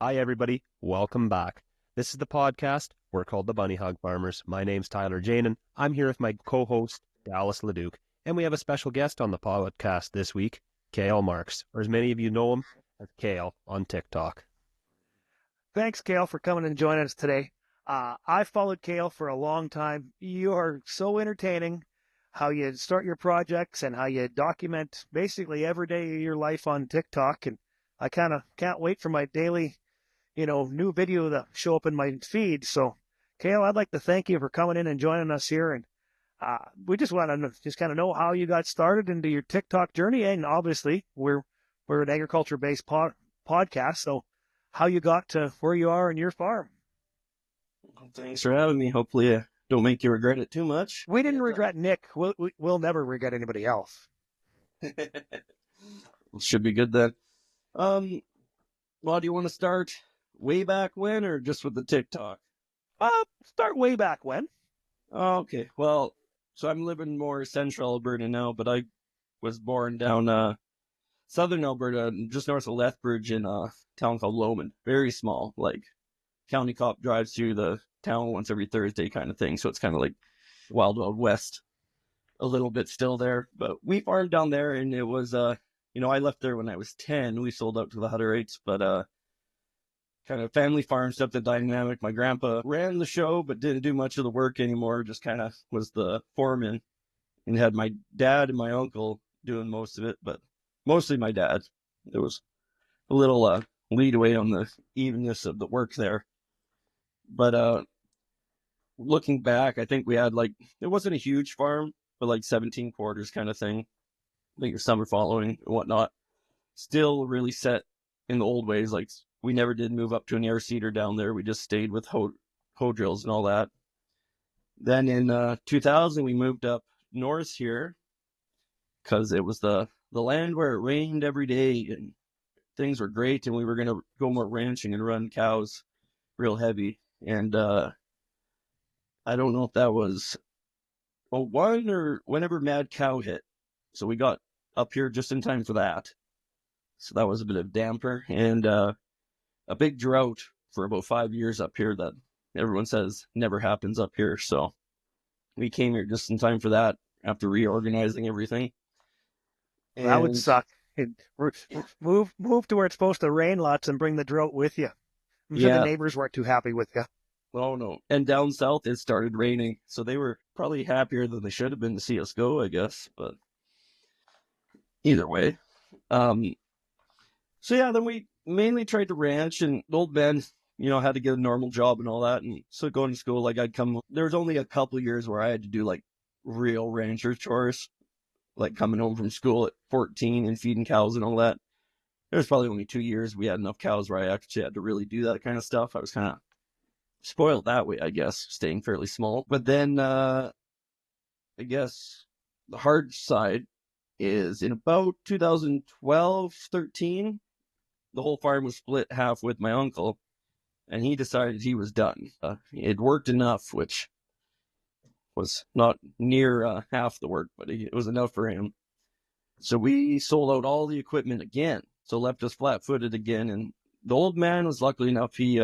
Hi, everybody. Welcome back. This is the podcast. We're called the Bunny Hog Farmers. My name's Tyler Janin. I'm here with my co-host, Dallas Leduc, and we have a special guest on the podcast this week, Kale Marks, or as many of you know him as Kale on TikTok. Thanks, Kale, for coming and joining us today. I've followed Kale for a long time. You are so entertaining how you start your projects and how you document basically every day of your life on TikTok. And I kind of can't wait for my daily, new video to show up in my feed. So, Kale, I'd like to thank you for coming in and joining us here. And we just want to just kind of know how you got started into your TikTok journey. And obviously, we're an agriculture-based podcast, so how you got to where you are in your farm. Thanks for having me. Hopefully, I don't make you regret it too much. We didn't regret Nick. We'll never regret anybody else. Should be good then. Well, do you want to start way back when or just with the TikTok? Start way back when. Okay. Well, so I'm living more central Alberta now, but I was born down southern Alberta, just north of Lethbridge in a town called Lomond. Very small, like county cop drives through the town once every Thursday kind of thing. So it's kind of like Wild Wild West a little bit still there. But we farmed down there, and it was, I left there when I was 10. We sold out to the Hutterites, but kind of family farm stuff, the dynamic. My grandpa ran the show, but didn't do much of the work anymore, just kind of was the foreman, and had my dad and my uncle doing most of it, but mostly my dad. There was a little lead away on the evenness of the work there. But looking back, I think we had it wasn't a huge farm, but like 17 quarters kind of thing. I think your summer following and whatnot. Still really set in the old ways. Like we never did move up to an air seeder down there. We just stayed with hoe drills and all that. Then in 2000, we moved up north here because it was the land where it rained every day and things were great, and we were going to go more ranching and run cows real heavy. And I don't know if that was 01 or whenever Mad Cow hit. So we got up here just in time for that. So that was a bit of damper, and a big drought for about 5 years up here that everyone says never happens up here. So we came here just in time for that after reorganizing everything. And that would suck. Move to where it's supposed to rain lots and bring the drought with you. I'm sure the neighbors weren't too happy with you. Oh, no. And down south, it started raining. So they were probably happier than they should have been to see us go, I guess. But either way. So, yeah, then we mainly tried to ranch. And the old man, had to get a normal job and all that. And so going to school, there was only a couple of years where I had to do, real rancher chores. Like coming home from school at 14 and feeding cows and all that. There's probably only 2 years we had enough cows where I actually had to really do that kind of stuff. I was kind of spoiled that way, I guess, staying fairly small. But then I guess the hard side is in about 2012, 13, the whole farm was split half with my uncle, and he decided he was done. It worked enough, which was not near half the work, but it was enough for him. So we sold out all the equipment again. So left us flat-footed again. And the old man was lucky enough, he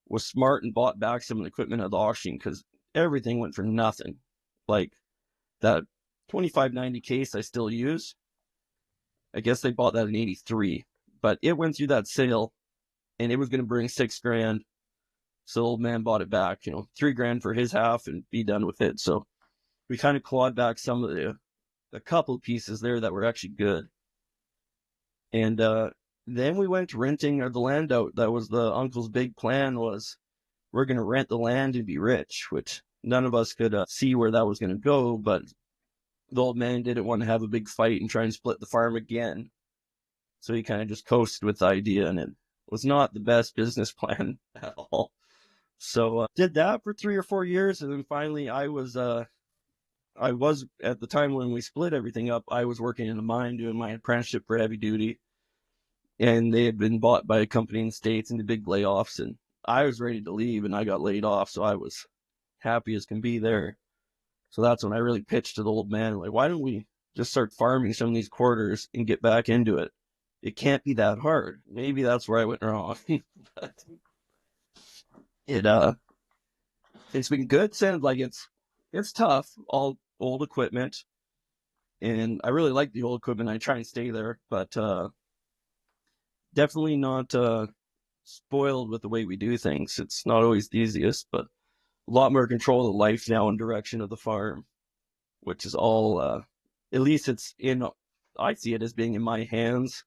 was smart and bought back some of the equipment at the auction because everything went for nothing. Like that 2590 case I still use, I guess they bought that in 83. But it went through that sale, and it was going to bring $6,000. So the old man bought it back, $3,000 for his half and be done with it. So we kind of clawed back some of the couple of pieces there that were actually good. And then we went renting the land out. That was the uncle's big plan, was we're going to rent the land and be rich, which none of us could see where that was going to go. But the old man didn't want to have a big fight and try and split the farm again. So he kind of just coasted with the idea, and it was not the best business plan at all. So did that for 3 or 4 years, and then finally I was at the time when we split everything up, I was working in a mine doing my apprenticeship for heavy duty, and they had been bought by a company in the States and the big layoffs, and I was ready to leave, and I got laid off, so I was happy as can be there. So that's when I really pitched to the old man, why don't we just start farming some of these quarters and get back into it? it can't be that hard. Maybe that's where I went wrong. But it it's been good since. Like it's tough, all old equipment, and I really like the old equipment. I try and stay there, but definitely not spoiled with the way we do things. It's not always the easiest, but a lot more control of life now and direction of the farm, which is all at least it's in. I see it as being in my hands.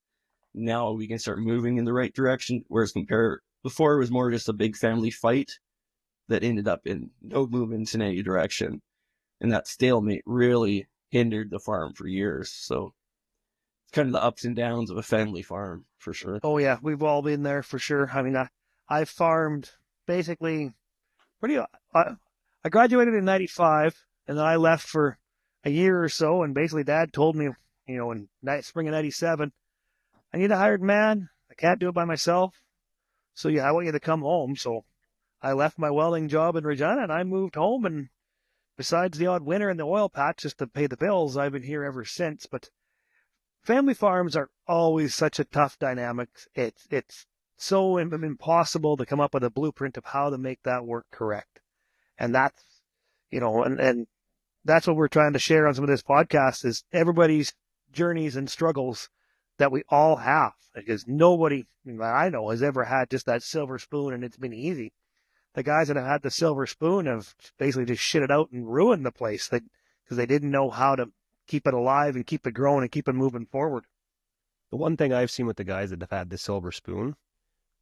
Now we can start moving in the right direction. Whereas before, it was more just a big family fight that ended up in no movements in any direction, and that stalemate really hindered the farm for years. So it's kind of the ups and downs of a family farm for sure. Oh yeah, we've all been there for sure. I mean, I farmed basically pretty. I graduated in '95, and then I left for a year or so. And basically, Dad told me, in spring of '97, I need a hired man. I can't do it by myself. So yeah, I want you to come home. So I left my welding job in Regina and I moved home. And besides the odd winter in the oil patch just to pay the bills, I've been here ever since. But family farms are always such a tough dynamic. It's so impossible to come up with a blueprint of how to make that work correct. And that's, and that's what we're trying to share on some of this podcast is everybody's journeys and struggles that we all have, because nobody that I know has ever had just that silver spoon and it's been easy. The guys that have had the silver spoon have basically just shit it out and ruined the place because they didn't know how to keep it alive and keep it growing and keep it moving forward. The one thing I've seen with the guys that have had the silver spoon,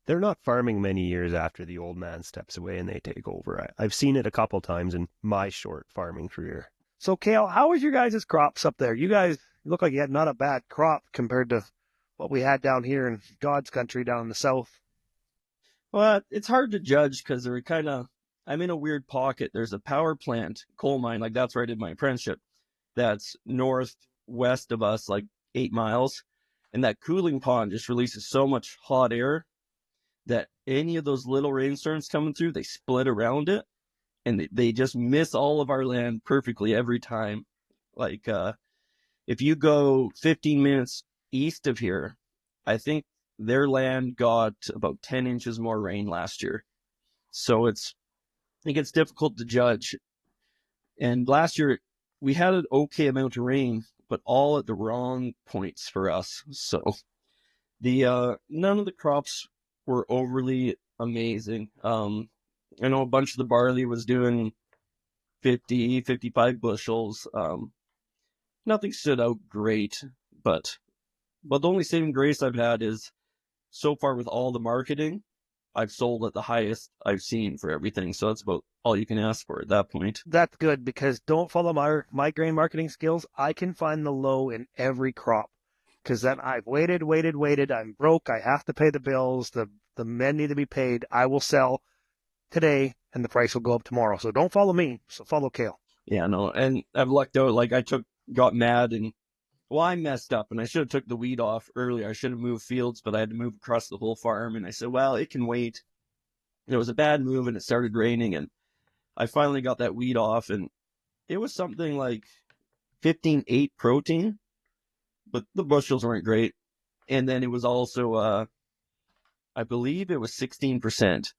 they're not farming many years after the old man steps away and they take over. I've seen it a couple times in my short farming career. So, Kale, how was your guys' crops up there? You guys look like you had not a bad crop compared to what we had down here in God's country down in the south. Well, it's hard to judge because I'm in a weird pocket. There's a power plant, coal mine, like that's where I did my apprenticeship. That's northwest of us, like 8 miles. And that cooling pond just releases so much hot air that any of those little rainstorms coming through, they split around it and they just miss all of our land perfectly every time. Like, if you go 15 minutes east of here, I think their land got about 10 inches more rain last year. So it gets difficult to judge. And last year we had an okay amount of rain, but all at the wrong points for us. So the none of the crops were overly amazing. I know a bunch of the barley was doing 50, 55 bushels. Nothing stood out great, but the only saving grace I've had is so far with all the marketing, I've sold at the highest I've seen for everything. So that's about all you can ask for at that point. That's good because don't follow my grain marketing skills. I can find the low in every crop because then I've waited. I'm broke. I have to pay the bills. The men need to be paid. I will sell today and the price will go up tomorrow. So don't follow me. So follow Kale. Yeah, no, and I've lucked out. Like got mad and I messed up and I should have took the weed off earlier. I should have moved fields, but I had to move across the whole farm. And I said, well, it can wait. And it was a bad move and it started raining and I finally got that weed off and it was something like 15.8 protein, but the bushels weren't great. And then it was also, I believe it was 16%. And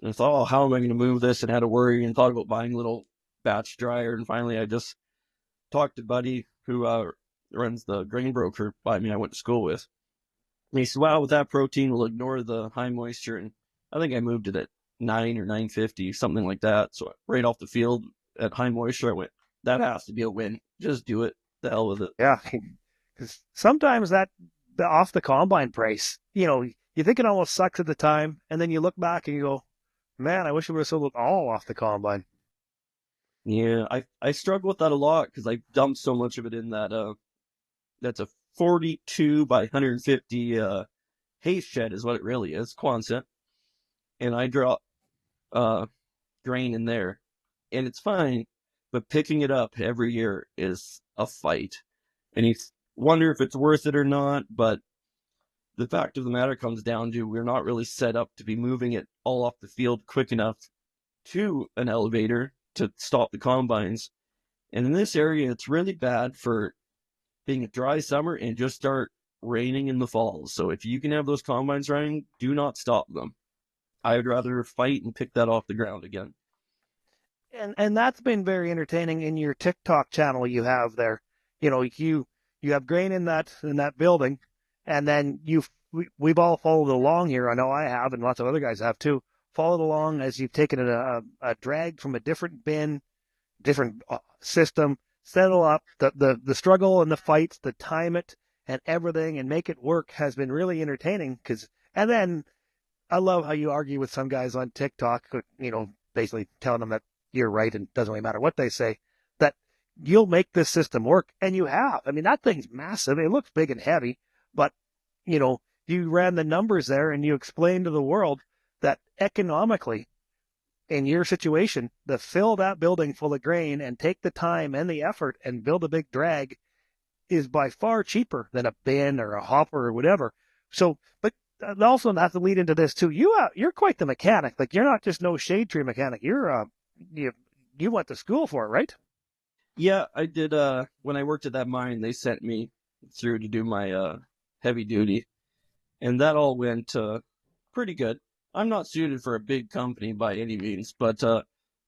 I thought, oh, how am I going to move this? And had to worry and thought about buying a little batch dryer. And finally, I just talked to Buddy, who runs the grain broker by me I went to school with. And he said, well, with that protein, we'll ignore the high moisture. And I think I moved it at 9 or 950, something like that. So right off the field at high moisture, I went, that has to be a win. Just do it. The hell with it. Yeah, because sometimes the off the combine price, you think it almost sucks at the time, and then you look back and you go, man, I wish I would have sold it all off the combine. Yeah, I struggle with that a lot because I dumped so much of it in that. That's a 42 by 150 hay shed is what it really is, Quonset. And I drop grain in there, and it's fine, but picking it up every year is a fight. And you wonder if it's worth it or not, but the fact of the matter comes down to we're not really set up to be moving it all off the field quick enough to an elevator to stop the combines. And in this area, it's really bad for being a dry summer and just start raining in the fall. So if you can have those combines running, do not stop them. I would rather fight and pick that off the ground again. And that's been very entertaining in your TikTok channel you have there. You have grain in that building, and then we've all followed along here. I know I have, and lots of other guys have too. Followed along as you've taken a drag from a different bin, different system, settle up the struggle and the fights, the time it and everything, and make it work has been really entertaining. And then I love how you argue with some guys on TikTok, basically telling them that you're right and it doesn't really matter what they say, that you'll make this system work. And you have. I mean, that thing's massive. It looks big and heavy, but, you ran the numbers there and you explained to the world that economically, in your situation, to fill that building full of grain and take the time and the effort and build a big drag is by far cheaper than a bin or a hopper or whatever. So, but also not to lead into this too. You're quite the mechanic. Like, you're not just no shade tree mechanic. You went to school for it, right? Yeah, I did. When I worked at that mine, they sent me through to do my heavy duty, and that all went pretty good. I'm not suited for a big company by any means, but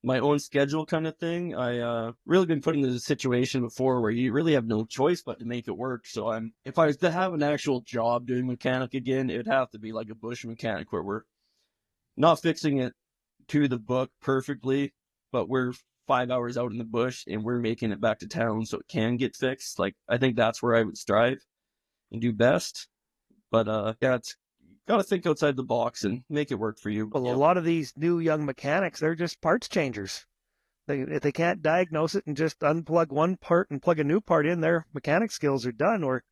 my own schedule kind of thing, I really been put into the situation before where you really have no choice but to make it work. So if I was to have an actual job doing mechanic again, it'd have to be like a bush mechanic where we're not fixing it to the book perfectly, but we're 5 hours out in the bush and we're making it back to town so it can get fixed. Like, I think that's where I would strive and do best. But yeah, it's got to think outside the box and make it work for you. Well, a lot of these new young mechanics, they're just parts changers. If they can't diagnose it and just unplug one part and plug a new part in, their mechanic skills are done. Or,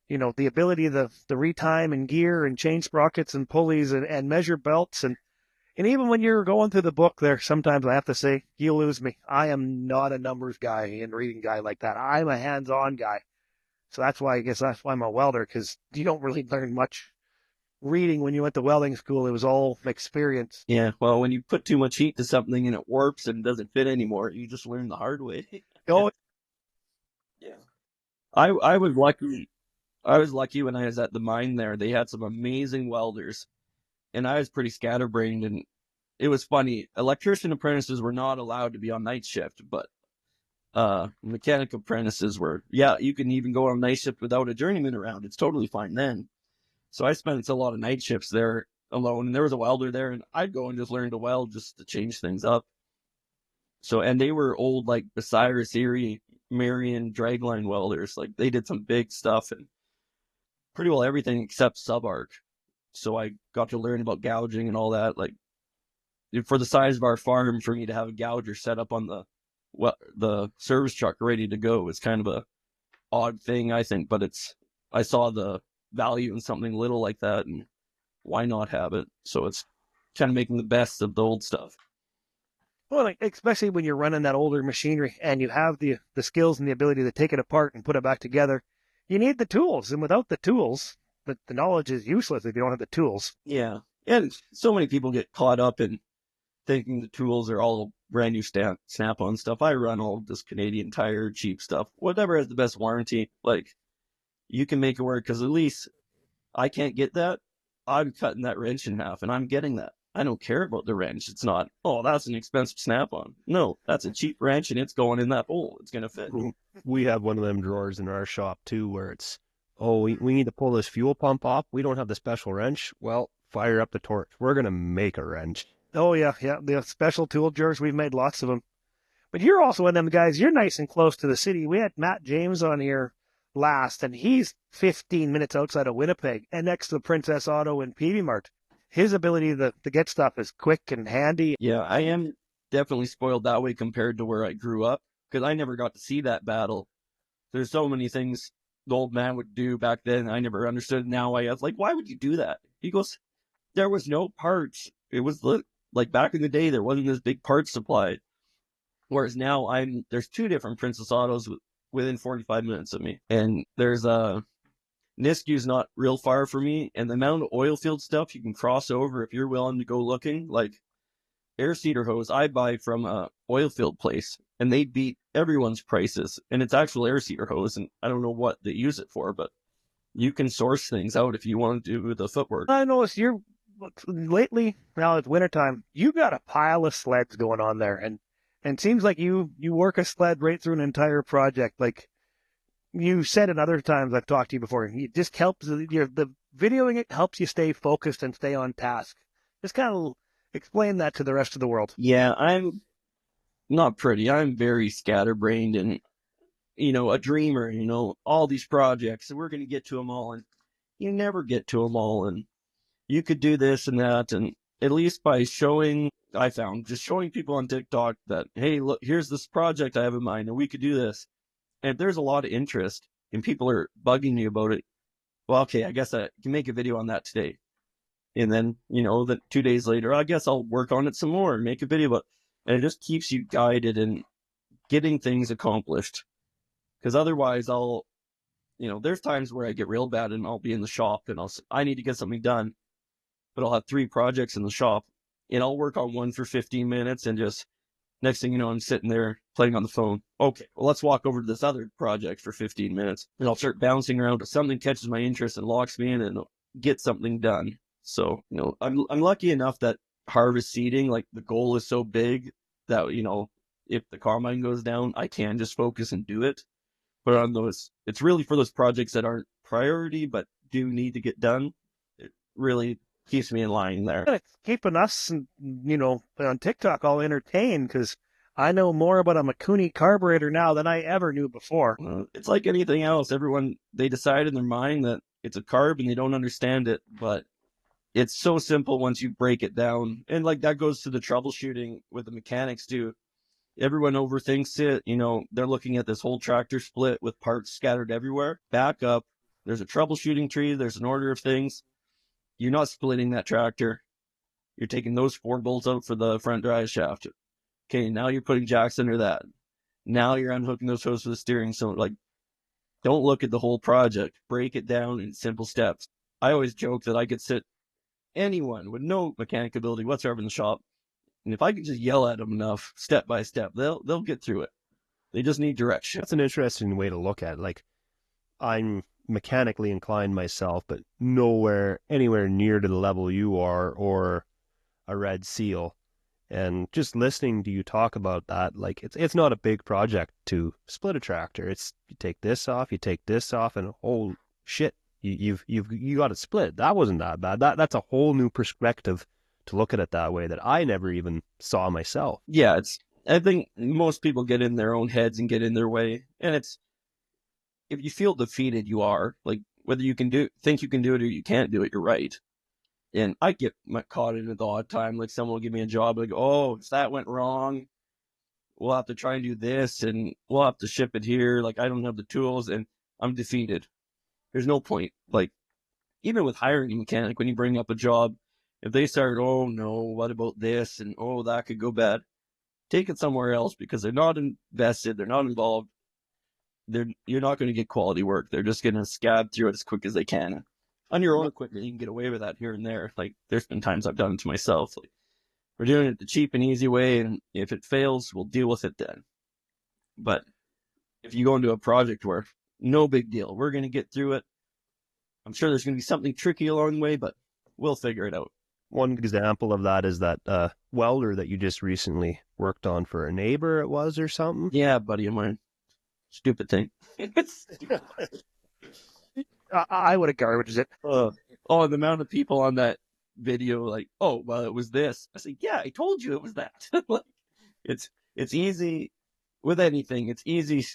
the ability to retime and gear and change sprockets and pulleys and measure belts. And even when you're going through the book there, sometimes I have to say, you lose me. I am not a numbers guy and reading guy like that. I'm a hands-on guy. So that's why I'm a welder, because you don't really learn much reading when you went to welding school. It was all experience. Yeah, well, when you put too much heat to something and it warps and doesn't fit anymore, you just learn the hard way. Oh, yeah. I was lucky. I was lucky when I was at the mine there. They had some amazing welders, and I was pretty scatterbrained. And it was funny. Electrician apprentices were not allowed to be on night shift, but mechanic apprentices were. Yeah, you can even go on night shift without a journeyman around. It's totally fine then. So I spent a lot of night shifts there alone, and there was a welder there, and I'd go and just learn to weld just to change things up. So, and they were old, like, Bucyrus, Erie, Marion, dragline welders. Like, they did some big stuff and pretty well everything except sub-arc. So I got to learn about gouging and all that. Like, for the size of our farm, for me to have a gouger set up on the service truck ready to go is kind of a odd thing, I think, but I saw the value in something little like that, and why not have it? So it's kind of making the best of the old stuff. Well, like, especially when you're running that older machinery and you have the skills and the ability to take it apart and put it back together, you need the tools. And without the tools, the knowledge is useless if you don't have the tools. Yeah. And so many people get caught up in thinking the tools are all brand new Snap-on stuff. I run all this Canadian Tire cheap stuff. Whatever has the best warranty, like, you can make it work, because at least I can't get that. I'm cutting that wrench in half, and I'm getting that. I don't care about the wrench. It's not, oh, that's an expensive Snap-on. No, that's a cheap wrench, and it's going in that hole. It's going to fit. We have one of them drawers in our shop, too, where it's, oh, we need to pull this fuel pump off. We don't have the special wrench. Well, fire up the torch. We're going to make a wrench. Oh, yeah. The special tool drawers, we've made lots of them. But you're also one of them guys, you're nice and close to the city. We had Matt James on here last, and he's 15 minutes outside of Winnipeg and next to the Princess Auto and PV Mart. His ability to get stuff is quick and handy. Yeah, I am definitely spoiled that way compared to where I grew up, because I never got to see that battle. There's so many things the old man would do back then I never understood. Now I was like, why would you do that? He goes, there was no parts. It was like back in the day, there wasn't this big parts supply. Whereas now there's two different Princess Autos within 45 minutes of me. And there's Niskayu's not real far for me, and the amount of oil field stuff you can cross over if you're willing to go looking, like air seeder hose I buy from a oil field place, and they beat everyone's prices, and it's actual air seeder hose, and I don't know what they use it for, but you can source things out if you want to do the footwork. I noticed lately, now it's wintertime, you got a pile of sleds going on there, and it seems like you work a sled right through an entire project. Like you said in other times I've talked to you before, it just helps, the videoing it helps you stay focused and stay on task. Just kind of explain that to the rest of the world. Yeah, I'm not pretty. I'm very scatterbrained and, a dreamer, all these projects, and we're going to get to them all. And you never get to them all. And you could do this and that. And at least by I found just showing people on TikTok that, hey, look, here's this project I have in mind and we could do this. And if there's a lot of interest and people are bugging you about it, well, okay, I guess I can make a video on that today. And then, that 2 days later, I guess I'll work on it some more and make a video about it. And it just keeps you guided in getting things accomplished. Because otherwise there's times where I get real bad and I'll be in the shop and I need to get something done, but I'll have 3 projects in the shop and I'll work on one for 15 minutes and just next thing you know, I'm sitting there playing on the phone. Okay, well, let's walk over to this other project for 15 minutes and I'll start bouncing around. If something catches my interest and locks me in and get something done. So, I'm lucky enough that harvest seeding, like the goal is so big that, if the combine goes down, I can just focus and do it. But on those, it's really for those projects that aren't priority, but do need to get done. It really keeps me in line there. It's keeping us, on TikTok all entertained, because I know more about a Mikuni carburetor now than I ever knew before. It's like anything else. Everyone, they decide in their mind that it's a carb and they don't understand it, but it's so simple once you break it down. And like that goes to the troubleshooting with the mechanics too. Everyone overthinks it. They're looking at this whole tractor split with parts scattered everywhere. Back up. There's a troubleshooting tree. There's an order of things. You're not splitting that tractor. You're taking those 4 bolts out for the front drive shaft. Okay, now you're putting jacks under that. Now you're unhooking those hoses for the steering. So, don't look at the whole project. Break it down in simple steps. I always joke that I could sit anyone with no mechanic ability whatsoever in the shop, and if I could just yell at them enough, step by step, they'll get through it. They just need direction. That's an interesting way to look at it. Like, I'm mechanically inclined myself, but anywhere near to the level you are or a Red Seal. And just listening to you talk about that, like it's not a big project to split a tractor. It's you take this off, and oh shit, you got it split. That wasn't that bad. That's a whole new perspective to look at it that way that I never even saw myself. Yeah, I think most people get in their own heads and get in their way, and if you feel defeated, you are, like, whether you think you can do it or you can't do it, you're right. And I get caught in it the odd time. Like someone will give me a job, like, oh, if that went wrong, we'll have to try and do this, and we'll have to ship it here. Like, I don't have the tools, and I'm defeated. There's no point. Like, even with hiring a mechanic, when you bring up a job, if they start, oh no, what about this? And oh, that could go bad. Take it somewhere else, because they're not invested. They're not involved. You're not going to get quality work. They're just going to scab through it as quick as they can. On your own equipment, you can get away with that here and there. Like, there's been times I've done it to myself. Like, we're doing it the cheap and easy way, and if it fails, we'll deal with it then. But if you go into a project where no big deal, we're going to get through it. I'm sure there's going to be something tricky along the way, but we'll figure it out. One example of that is that welder that you just recently worked on for a neighbor, it was, or something? Yeah, buddy of mine. Stupid thing. I would have garbaged it. The amount of people on that video, like, oh, well, it was this. I said, yeah, I told you it was that. Like, it's easy with anything. It's easy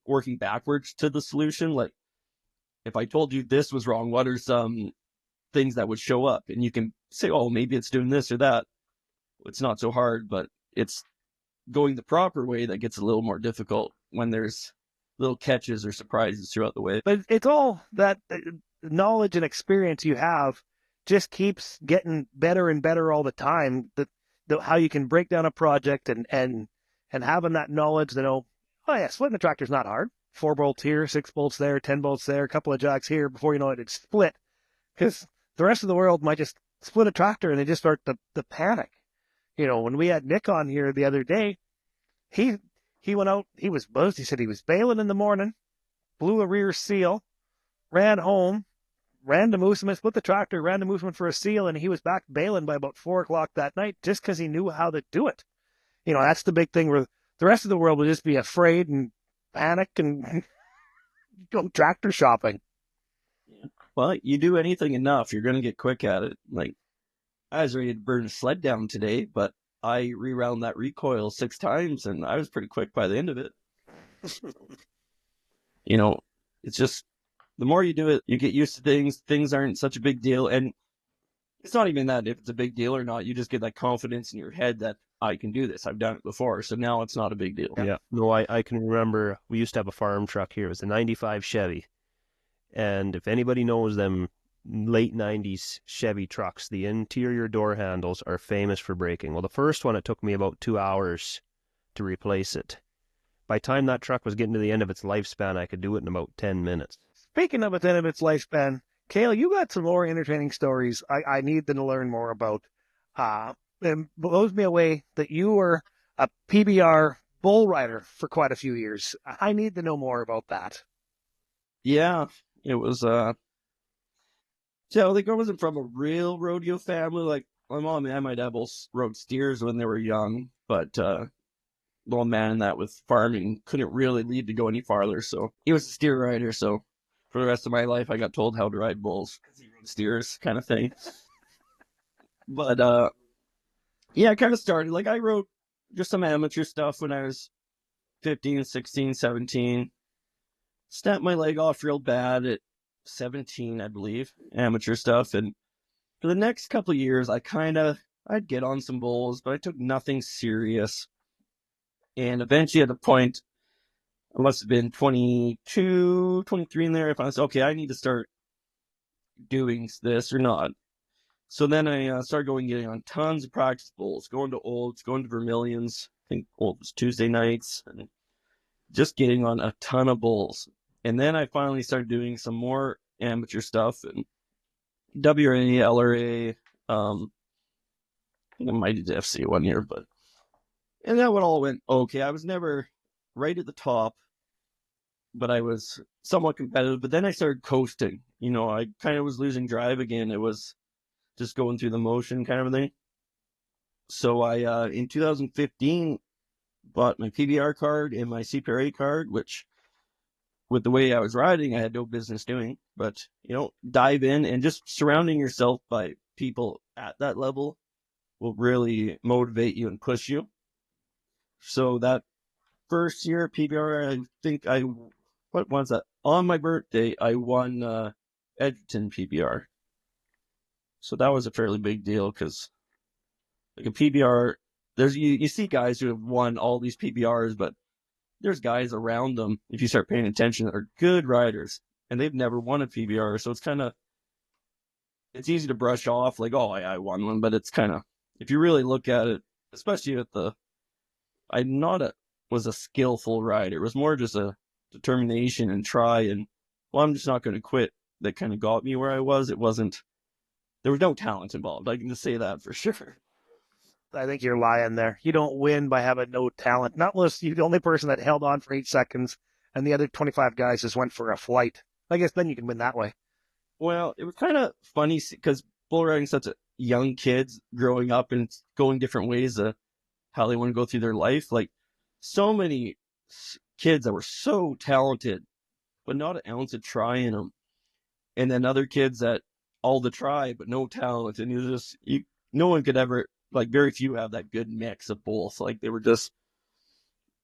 working backwards to the solution. Like, if I told you this was wrong, what are some things that would show up? And you can say, oh, maybe it's doing this or that. It's not so hard, but it's going the proper way that gets a little more difficult when there's little catches or surprises throughout the way. But it's all that knowledge and experience you have just keeps getting better and better all the time. How you can break down a project and having that knowledge to know, oh yeah, splitting the tractor's not hard. 4 bolts here, 6 bolts there, 10 bolts there, a couple of jacks here. Before you know it, it's split. Because the rest of the world might just split a tractor and they just start to panic. When we had Nick on here the other day, he went out, he was buzzed. He said he was bailing in the morning, blew a rear seal, ran home, ran to Moosomin, split the tractor, ran to Moosomin for a seal, and he was back baling by about 4 o'clock that night just because he knew how to do it. That's the big thing where the rest of the world would just be afraid and panic and go tractor shopping. Well, you do anything enough, you're going to get quick at it. Like, I was ready to burn a sled down today, but I rewound that recoil 6 times, and I was pretty quick by the end of it. It's just, the more you do it, you get used to things. Things aren't such a big deal. And it's not even that if it's a big deal or not. You just get that confidence in your head that I can do this. I've done it before. So now it's not a big deal. Yeah. No, I can remember we used to have a farm truck here. It was a 95 Chevy. And if anybody knows them late 90s Chevy trucks, the interior door handles are famous for breaking. Well, the first one, it took me about 2 hours to replace it. By the time that truck was getting to the end of its lifespan, I could do it in about 10 minutes. Speaking of the end of its lifespan, Kale, you got some more entertaining stories I need to learn more about. It blows me away that you were a PBR bull rider for quite a few years. I need to know more about that. Yeah, it was, I wasn't from a real rodeo family. Like, my mom and my dad both rode steers when they were young, but, the old man that with farming couldn't really lead to go any farther. So he was a steer rider. So for the rest of my life, I got told how to ride bulls because he rode steers kind of thing. But, yeah, I kind of started, like, I rode just some amateur stuff when I was 15, 16, 17. Snapped my leg off real bad at 17, I believe, amateur stuff. And for the next couple of years, I'd get on some bulls, but I took nothing serious. And eventually at the point, I must have been 22, 23 in there, if I was, okay, I need to start doing this or not. So then I started getting on tons of practice bulls, going to Olds, going to Vermilions. I think Old was Tuesday nights, and just getting on a ton of bulls. And then I finally started doing some more amateur stuff, and WRA, LRA, I think I might do FC one year, and that all went okay. I was never right at the top, but I was somewhat competitive. But then I started coasting. I kind of was losing drive again. It was just going through the motion kind of thing. So I, in 2015, bought my PBR card and my CPRA card, which, with the way I was riding, I had no business doing. But, dive in, and just surrounding yourself by people at that level will really motivate you and push you. So that first year PBR, I think what was that? On my birthday, I won Edgerton PBR. So that was a fairly big deal because, like, a PBR, you see guys who have won all these PBRs, but there's guys around them, if you start paying attention, that are good riders, and they've never won a PBR. So it's easy to brush off, like, oh, I won one, but it's kind of, if you really look at it, especially at was a skillful rider. It was more just a determination and try, and, well, I'm just not going to quit. That kind of got me where I was. There was no talent involved. I can just say that for sure. I think you're lying there. You don't win by having no talent. Not unless you're the only person that held on for 8 seconds and the other 25 guys just went for a flight. I guess then you can win that way. Well, it was kind of funny because bull riding such a young kids growing up and going different ways of how they want to go through their life. Like, so many kids that were so talented, but not an ounce of try in them. And then other kids that all the try, but no talent. And no one could ever, like, very few have that good mix of both. Like, they were just,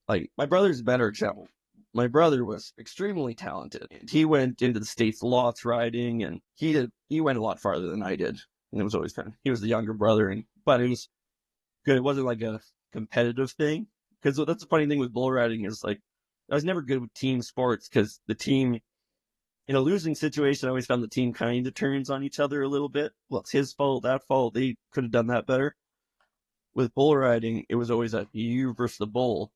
like, my brother's a better example. My brother was extremely talented. And he went into the States lots riding, and he went a lot farther than I did. And it was always he was the younger brother, but it was good. It wasn't like a competitive thing. Because that's the funny thing with bull riding is, like, I was never good with team sports because the team, in a losing situation, I always found the team kind of turns on each other a little bit. Well, it's his fault, that fault. They could have done that better. With bull riding, it was always a you versus the bull.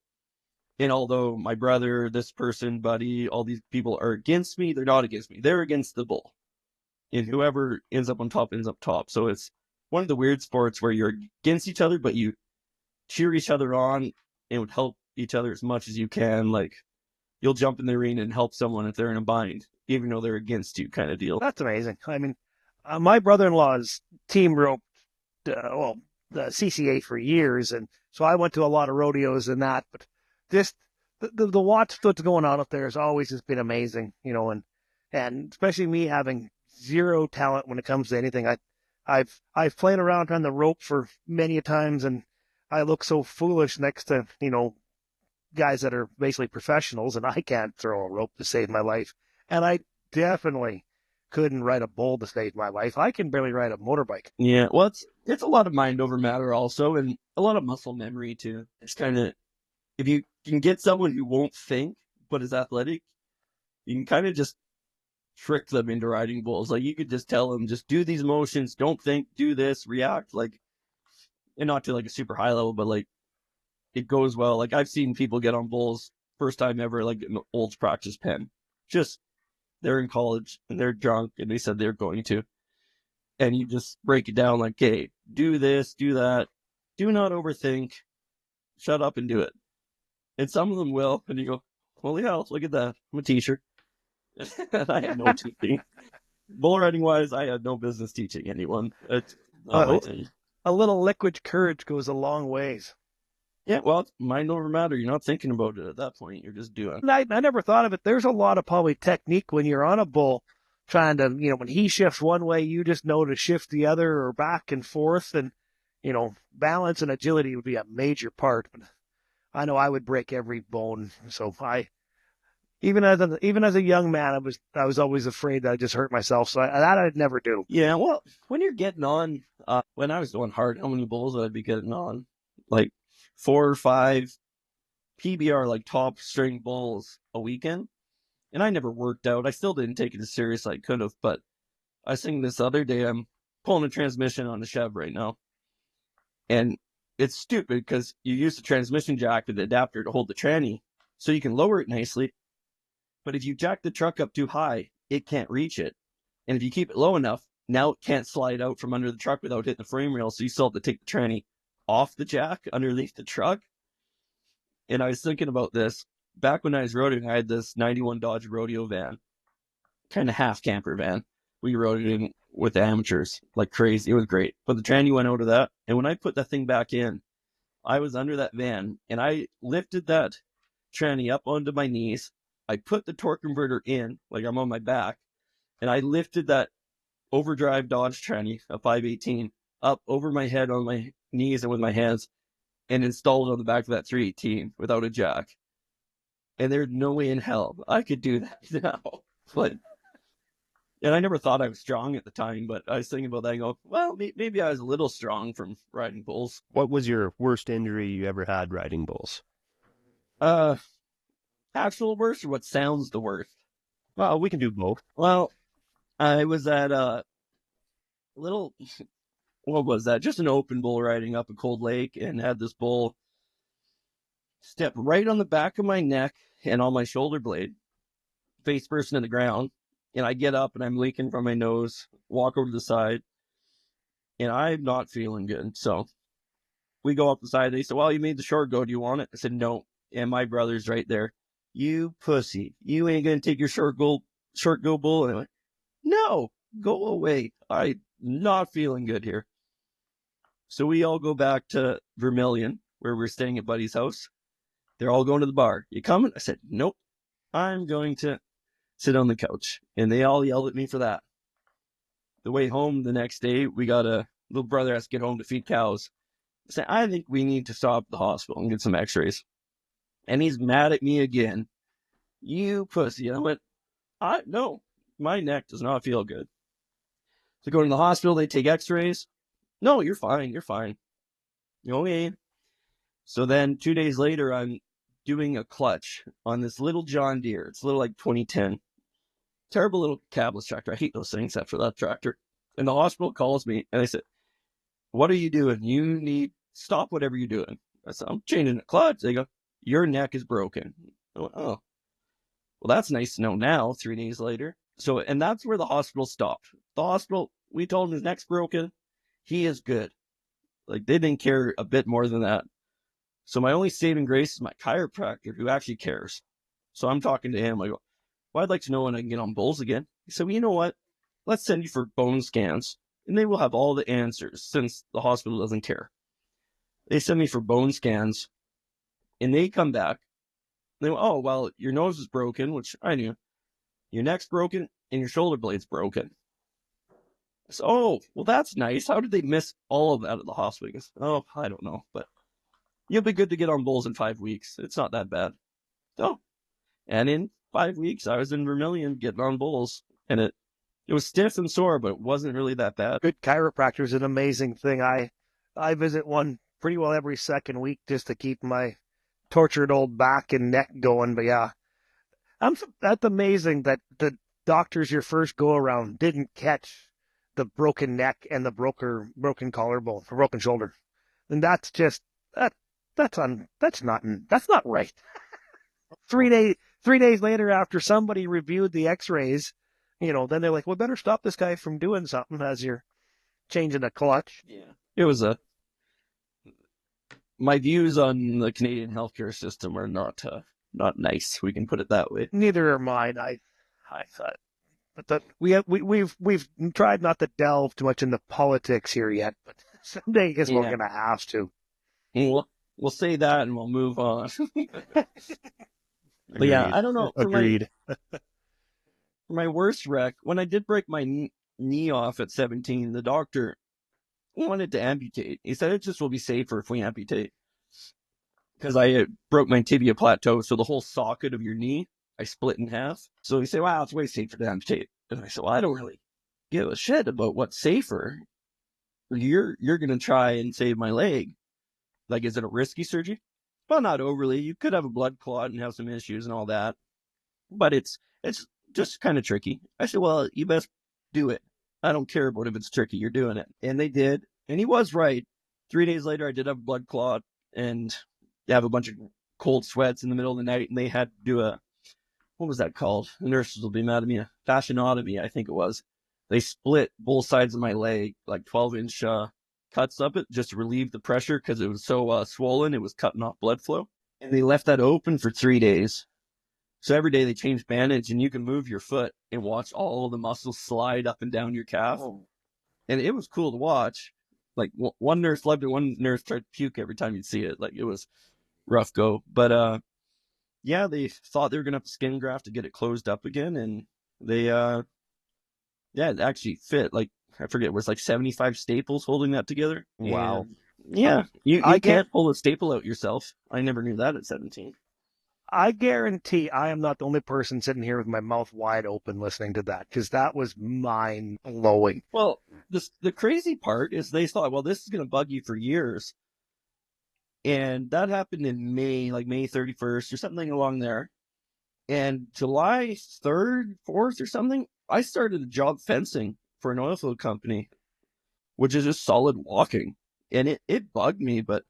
And although my brother, this person, buddy, all these people are against me, they're not against me. They're against the bull. And whoever ends up on top ends up top. So it's one of the weird sports where you're against each other, but you cheer each other on and would help each other as much as you can. Like, you'll jump in the arena and help someone if they're in a bind, even though they're against you, kind of deal. That's amazing. I mean, my brother-in-law's team roped, the CCA for years, and so I went to a lot of rodeos and that. But just the watch what's going on up there has always just been amazing, and especially me having zero talent when it comes to anything. I've played around on the rope for many a times, and I look so foolish next to guys that are basically professionals, and I can't throw a rope to save my life. And I definitely couldn't ride a bull to save my life. I can barely ride a motorbike. Yeah, well, it's a lot of mind over matter also, and a lot of muscle memory too. It's kind of, if you can get someone who won't think but is athletic, you can kind of just trick them into riding bulls. Like, you could just tell them, just do these motions, don't think, do this, react, like, and not to like a super high level, but like, it goes well. Like, I've seen people get on bulls first time ever, like an old practice pen. Just, they're in college and they're drunk and they said they're going to. And you just break it down like, okay, do this, do that. Do not overthink. Shut up and do it. And some of them will. And you go, holy hell, look at that. I'm a teacher. And I had no teaching. Bull riding wise, I had no business teaching anyone. It's not my thing. A little liquid courage goes a long ways. Yeah, well, it's mind over matter. You're not thinking about it at that point. You're just doing. I never thought of it. There's a lot of probably technique when you're on a bull, trying to, when he shifts one way, you just know to shift the other or back and forth. And, balance and agility would be a major part. But I know I would break every bone. So even as a young man, I was always afraid that I'd just hurt myself. So that I'd never do. Yeah, well, when you're getting on, when I was going hard, how many bulls would I be getting on? Like 4 or 5 PBR, like top string bulls a weekend. And I never worked out. I still didn't take it as serious as I could have. But I was thinking this other day, I'm pulling a transmission on the Chev right now. And it's stupid because you use the transmission jack with the adapter to hold the tranny so you can lower it nicely. But if you jack the truck up too high, it can't reach it. And if you keep it low enough, now it can't slide out from under the truck without hitting the frame rail. So you still have to take the tranny off the jack underneath the truck. And I was thinking about this. Back when I was rodeoing, I had this 91 Dodge rodeo van, kind of half camper van. We rode it in with the amateurs like crazy. It was great. But the tranny went out of that. And when I put that thing back in, I was under that van and I lifted that tranny up onto my knees. I put the torque converter in, like I'm on my back, and I lifted that overdrive Dodge tranny, a 518, up over my head on my knees and with my hands, and installed it on the back of that 318 without a jack. And there's no way in hell I could do that now. And I never thought I was strong at the time, but I was thinking about that and go, well, maybe I was a little strong from riding bulls. What was your worst injury you ever had riding bulls? Actual worst or what sounds the worst? Well, we can do both. Well, I was at a little, what was that? Just an open bull riding up a cold lake, and had this bull step right on the back of my neck and on my shoulder blade, face first into the ground. And I get up and I'm leaking from my nose, walk over to the side, and I'm not feeling good. So we go up the side. They said, well, you made the short go. Do you want it? I said, no. And my brother's right there. You pussy. You ain't going to take your short go bull. And I went, no, go away. I'm not feeling good here. So we all go back to Vermilion, where we're staying at Buddy's house. They're all going to the bar. You coming? I said, nope. I'm going to sit on the couch. And they all yelled at me for that. The way home the next day, we got a little brother has to get home to feed cows. I said, I think we need to stop at the hospital and get some x-rays. And he's mad at me again. You pussy. And I went, no, my neck does not feel good. So go to the hospital, they take x-rays. No, you're fine. You're fine. Okay. So then 2 days later, I'm doing a clutch on this little John Deere. It's a little like 2010. Terrible little cabless tractor. I hate those things after that tractor. And the hospital calls me and they said, what are you doing? You need stop whatever you're doing. I said, I'm changing the clutch. They go, your neck is broken. I went, oh, well, that's nice to know now, 3 days later. So, and that's where the hospital stopped. The hospital, we told him his neck's broken. He is good. Like, they didn't care a bit more than that. So my only saving grace is my chiropractor, who actually cares. So I'm talking to him. I go, well, I'd like to know when I can get on bulls again. He said, well, you know what? Let's send you for bone scans, and they will have all the answers since the hospital doesn't care. They send me for bone scans, and they come back. They go, oh, well, your nose is broken, which I knew. Your neck's broken, and your shoulder blade's broken. So, oh, well, that's nice. How did they miss all of that at the hospital? He goes, oh, I don't know, but you'll be good to get on bulls in 5 weeks. It's not that bad. So, and in 5 weeks, I was in Vermilion getting on bulls, and it was stiff and sore, but it wasn't really that bad. Good chiropractor is an amazing thing. I visit one pretty well every second week just to keep my tortured old back and neck going. But yeah, that's amazing that the doctors your first go around didn't catch the broken neck and the broken collarbone, broken shoulder, and that's just that's not right. 3 days later, after somebody reviewed the X-rays, then they're like, "Well, better stop this guy from doing something as you're changing a clutch." Yeah, it was my views on the Canadian healthcare system are not nice. We can put it that way. Neither are mine. I thought, but we've tried not to delve too much into politics here yet, but someday I guess we're gonna have to. We'll say that and we'll move on. But yeah, I don't know. Agreed. For my worst wreck, when I did break my knee off at 17, the doctor wanted to amputate. He said it just will be safer if we amputate. Because I broke my tibia plateau, so the whole socket of your knee, I split in half. So he said, wow, it's way safer to amputate. And I said, well, I don't really give a shit about what's safer. You're going to try and save my leg. Like, is it a risky surgery? Well, not overly. You could have a blood clot and have some issues and all that. But it's just kind of tricky. I said, well, you best do it. I don't care about if it's tricky. You're doing it. And they did. And he was right. 3 days later, I did have a blood clot and have a bunch of cold sweats in the middle of the night. And they had to do what was that called? The nurses will be mad at me. A fasciotomy, I think it was. They split both sides of my leg, like 12-inch cuts up it, just to relieve the pressure because it was so swollen. It was cutting off blood flow. And they left that open for 3 days. So every day they changed bandage, and you can move your foot and watch all the muscles slide up and down your calf. Oh. And it was cool to watch. Like, one nurse loved it. One nurse tried to puke every time you'd see it. Like, it was rough go. But, yeah, they thought they were going to have to skin graft to get it closed up again. And they, it actually fit. Like, I forget, it was like 75 staples holding that together. Wow. And yeah, you can't pull a staple out yourself. I never knew that at 17. I guarantee I am not the only person sitting here with my mouth wide open listening to that, because that was mind-blowing. Well, the crazy part is they thought, well, this is going to bug you for years. And that happened in May, like May 31st or something along there. And July 3rd, 4th or something, I started a job fencing for an oil field company, which is just solid walking. And it bugged me, but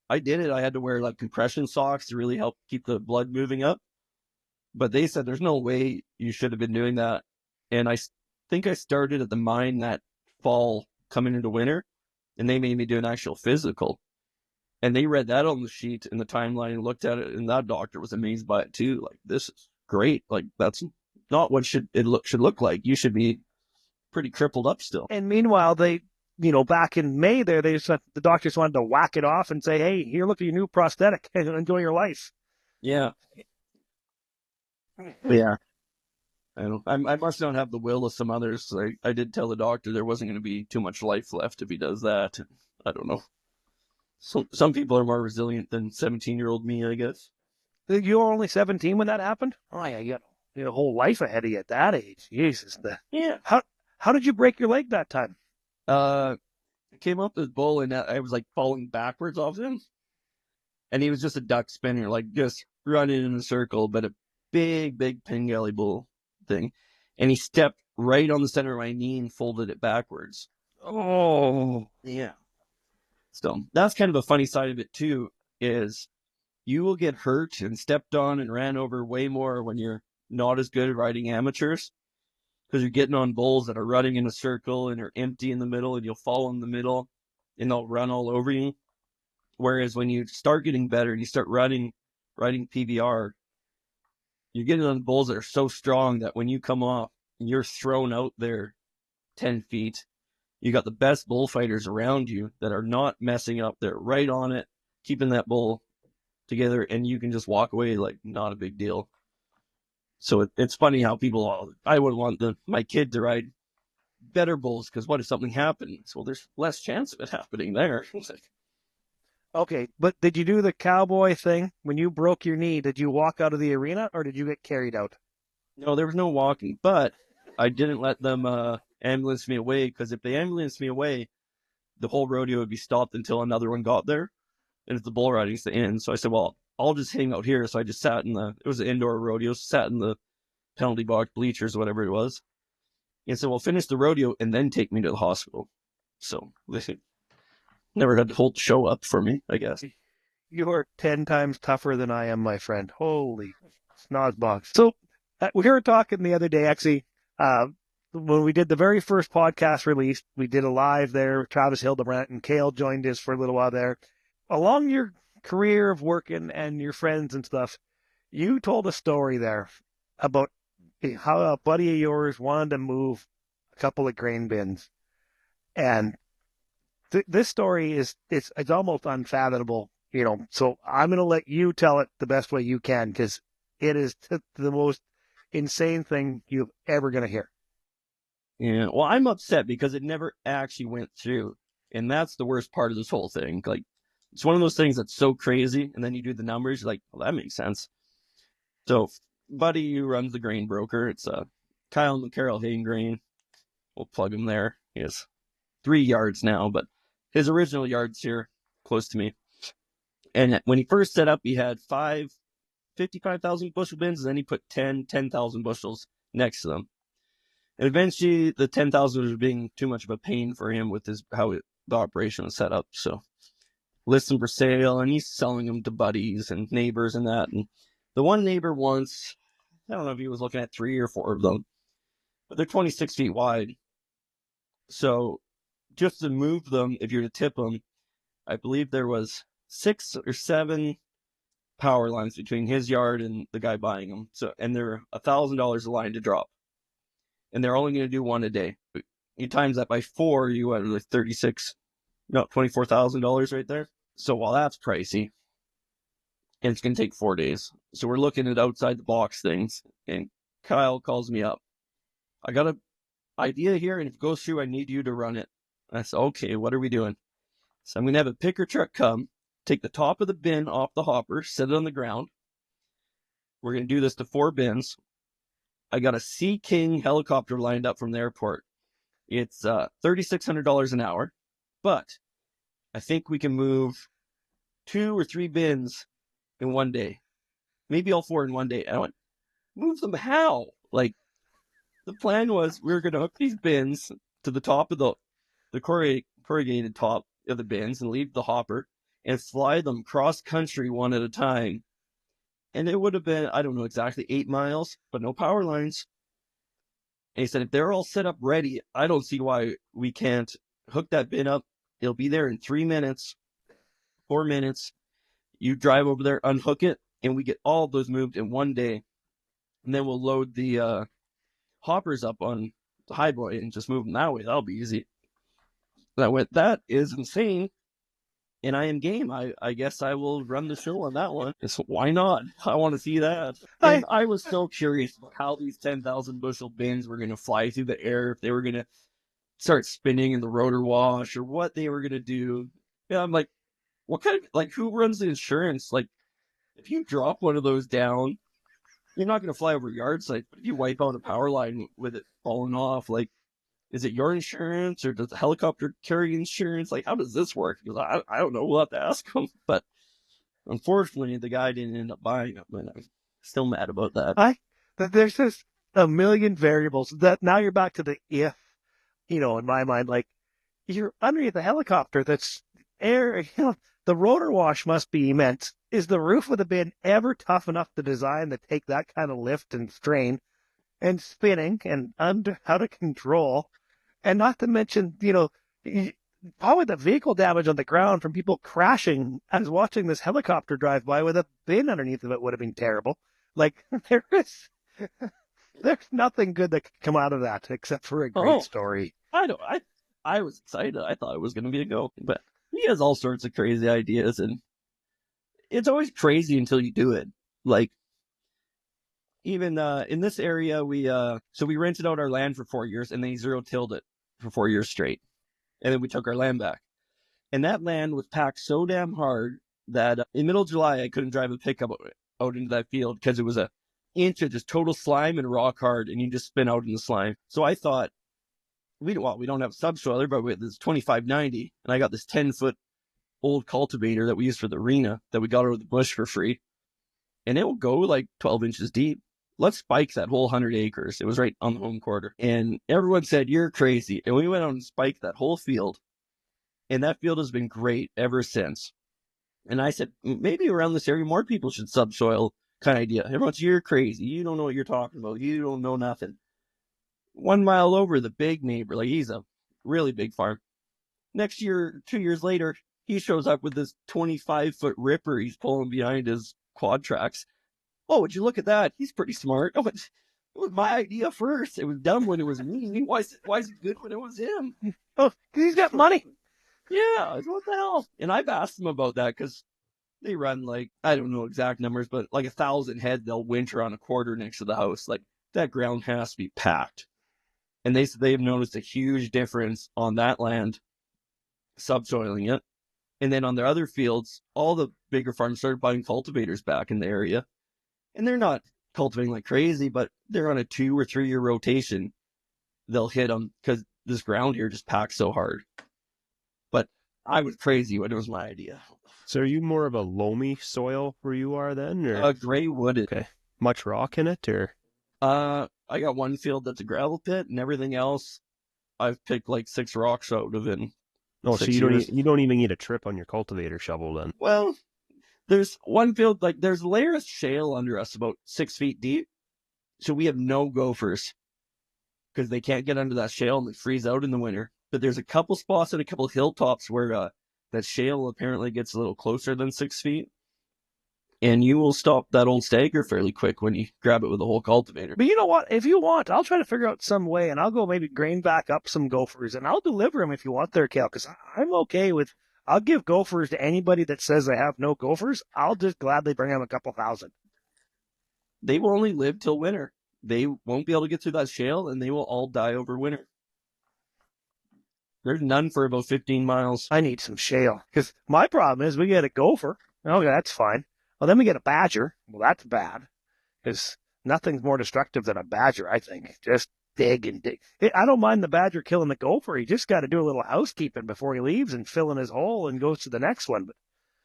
I did it. I had to wear like compression socks to really help keep the blood moving up. But they said there's no way you should have been doing that. And I think I started at the mine that fall coming into winter, and they made me do an actual physical. And they read that on the sheet in the timeline and looked at it, and that doctor was amazed by it too. Like, this is great. Like, that's not what should look like. You should be pretty crippled up still. And meanwhile, they, back in May there, the doctors wanted to whack it off and say, hey, here, look at your new prosthetic and enjoy your life. Yeah. Yeah. I must not have the will of some others. I did tell the doctor there wasn't going to be too much life left if he does that. I don't know. So some people are more resilient than 17-year-old me, I guess. You were only 17 when that happened? Oh, yeah, you got a whole life ahead of you at that age. Jesus. Yeah. How did you break your leg that time? I came up this bull, and I was like falling backwards off him. And he was just a duck spinner, like just running in a circle, but a big Pengelly bull thing. And he stepped right on the center of my knee and folded it backwards. Oh. Yeah. So that's kind of a funny side of it too, is you will get hurt and stepped on and ran over way more when you're not as good at riding amateurs, because you're getting on bulls that are running in a circle and are empty in the middle, and you'll fall in the middle and they'll run all over you. Whereas when you start getting better and you start riding PBR, you're getting on bulls that are so strong that when you come off, you're thrown out there 10 feet. You got the best bullfighters around you that are not messing up. They're right on it, keeping that bull together, and you can just walk away like not a big deal. So it's funny how I would want my kid to ride better bulls, because what if something happens? Well, there's less chance of it happening there. Okay, but did you do the cowboy thing? When you broke your knee, did you walk out of the arena or did you get carried out? No, there was no walking, but I didn't let them ambulance me away, because if they ambulance me away, the whole rodeo would be stopped until another one got there, and if the bull riding's the end. So I said, well, I'll just hang out here. So I just sat it was an indoor rodeo, sat in the penalty box bleachers, whatever it was. And so we'll finish the rodeo and then take me to the hospital. So they never had to hold the show up for me, I guess. You are 10 times tougher than I am, my friend. Holy snozbox. So we were talking the other day, actually, when we did the very first podcast release, we did a live there. Travis Hildebrandt and Kale joined us for a little while there. Along your career of working and your friends and stuff, you told a story there about how a buddy of yours wanted to move a couple of grain bins. And this story it's almost unfathomable, so I'm going to let you tell it the best way you can, because it is the most insane thing you're ever going to hear. Yeah, well, I'm upset because it never actually went through. And that's the worst part of this whole thing. Like, it's one of those things that's so crazy, and then you do the numbers, you're like, well, that makes sense. So, buddy who runs the grain broker, it's Kyle and Carol Hayden Grain. We'll plug him there. He has 3 yards now, but his original yard's here, close to me. And when he first set up, he had 55,000 bushel bins, and then he put 10,000 bushels next to them. And eventually, the 10,000 was being too much of a pain for him with the operation was set up. So, lists them for sale, and he's selling them to buddies and neighbors and that. And the one neighbor once, I don't know if he was looking at 3 or 4 of them, but they're 26 feet wide. So, just to move them, if you're to tip them, I believe there was 6 or 7 power lines between his yard and the guy buying them. So, and they're $1,000 a line to drop, and they're only going to do one a day. You times that by 4, you have like $24,000 right there. So while that's pricey, and it's going to take 4 days, so we're looking at outside the box things. And Kyle calls me up. I got an idea here, and if it goes through, I need you to run it. I said, okay, what are we doing? So I'm going to have a picker truck come, take the top of the bin off the hopper, set it on the ground. We're going to do this to 4 bins. I got a Sea King helicopter lined up from the airport. It's $3,600 an hour, but I think we can move 2 or 3 bins in one day. Maybe all 4 in one day. And I went, move them how? Like, the plan was we were going to hook these bins to the top of the corrugated top of the bins and leave the hopper and fly them cross country one at a time. And it would have been, I don't know exactly, 8 miles, but no power lines. And he said, if they're all set up ready, I don't see why we can't hook that bin up. It'll be there in 3 minutes, 4 minutes. You drive over there, unhook it, and we get all of those moved in one day. And then we'll load the hoppers up on the highboy and just move them that way. That'll be easy. And I went, that is insane. And I am game. I guess I will run the show on that one. So why not? I want to see that. And I was so curious about how these 10,000 bushel bins were going to fly through the air, if they were going to start spinning in the rotor wash, or what they were going to do. Yeah, I'm like, what kind of, like, who runs the insurance? Like, if you drop one of those down, you're not going to fly over yard sites, but if you wipe out a power line with it falling off, like, is it your insurance, or does the helicopter carry insurance? Like, how does this work? Because I don't know. We'll have to ask him. But unfortunately, the guy didn't end up buying it. But I'm still mad about that. There's just a million variables that now you're back to the if, in my mind, like, you're underneath the helicopter that's air, the rotor wash must be immense. Is the roof of the bin ever tough enough to design to take that kind of lift and strain and spinning and out of control? And not to mention, probably the vehicle damage on the ground from people crashing as watching this helicopter drive by with a bin underneath of it would have been terrible. Like there's nothing good that could come out of that except for a great Oh, story. I was excited. I thought it was going to be a go, but he has all sorts of crazy ideas, and it's always crazy until you do it. Like even in this area, we rented out our land for 4 years, and then he zero-tilled it for 4 years straight, and then we took our land back. And that land was packed so damn hard that in middle of July, I couldn't drive a pickup out into that field because it was a inch of just total slime and rock hard, and you just spin out in the slime. So I thought, we don't have a subsoiler, but we have this 2590, and I got this 10-foot old cultivator that we use for the arena that we got out of the bush for free, and it will go like 12 inches deep. Let's spike that whole 100 acres. It was right on the home quarter. And everyone said, you're crazy. And we went out and spiked that whole field. And that field has been great ever since. And I said, maybe around this area, more people should subsoil kind of idea. Everyone's, you're crazy. You don't know what you're talking about. You don't know nothing. 1 mile over, the big neighbor, like he's a really big farm. Next year, 2 years later, he shows up with this 25-foot ripper he's pulling behind his quad tracks. Oh, would you look at that? He's pretty smart. Oh, it was my idea first. It was dumb when it was me. Why is it good when it was him? Oh, 'cause he's got money. Yeah, what the hell? And I've asked them about that because they run like, I don't know exact numbers, but like 1,000 head they'll winter on a quarter next to the house. Like that ground has to be packed. And they said they've noticed a huge difference on that land, subsoiling it. And then on their other fields, all the bigger farms started buying cultivators back in the area. And they're not cultivating like crazy, but they're on a 2 or 3 year rotation. They'll hit them because this ground here just packs so hard. But I was crazy when it was my idea. So are you more of a loamy soil where you are then? Or Gray wooded. okay. Much rock in it or I got one field that's a gravel pit, and everything else I've picked like 6 rocks out of in no, so 6 you years. you don't even need a trip on your cultivator shovel then. Well, there's one field, like there's a layer of shale under us about 6 feet deep. So we have no gophers because they can't get under that shale and they freeze out in the winter. But there's a couple spots and a couple hilltops where that shale apparently gets a little closer than 6 feet. And you will stop that old stagger fairly quick when you grab it with a whole cultivator. But you know what? If you want, I'll try to figure out some way, and I'll go maybe grain back up some gophers, and I'll deliver them if you want there, Kale, because I'm okay with. I'll give gophers to anybody that says they have no gophers. I'll just gladly bring them a couple thousand. They will only live till winter. They won't be able to get through that shale, and they will all die over winter. There's none for about 15 miles. I need some shale, because my problem is we get a gopher. Okay, that's fine. Well, then we get a badger. Well, that's bad, because nothing's more destructive than a badger, I think. Just dig and dig. I don't mind the badger killing the gopher. He just got to do a little housekeeping before he leaves and fill in his hole and goes to the next one. But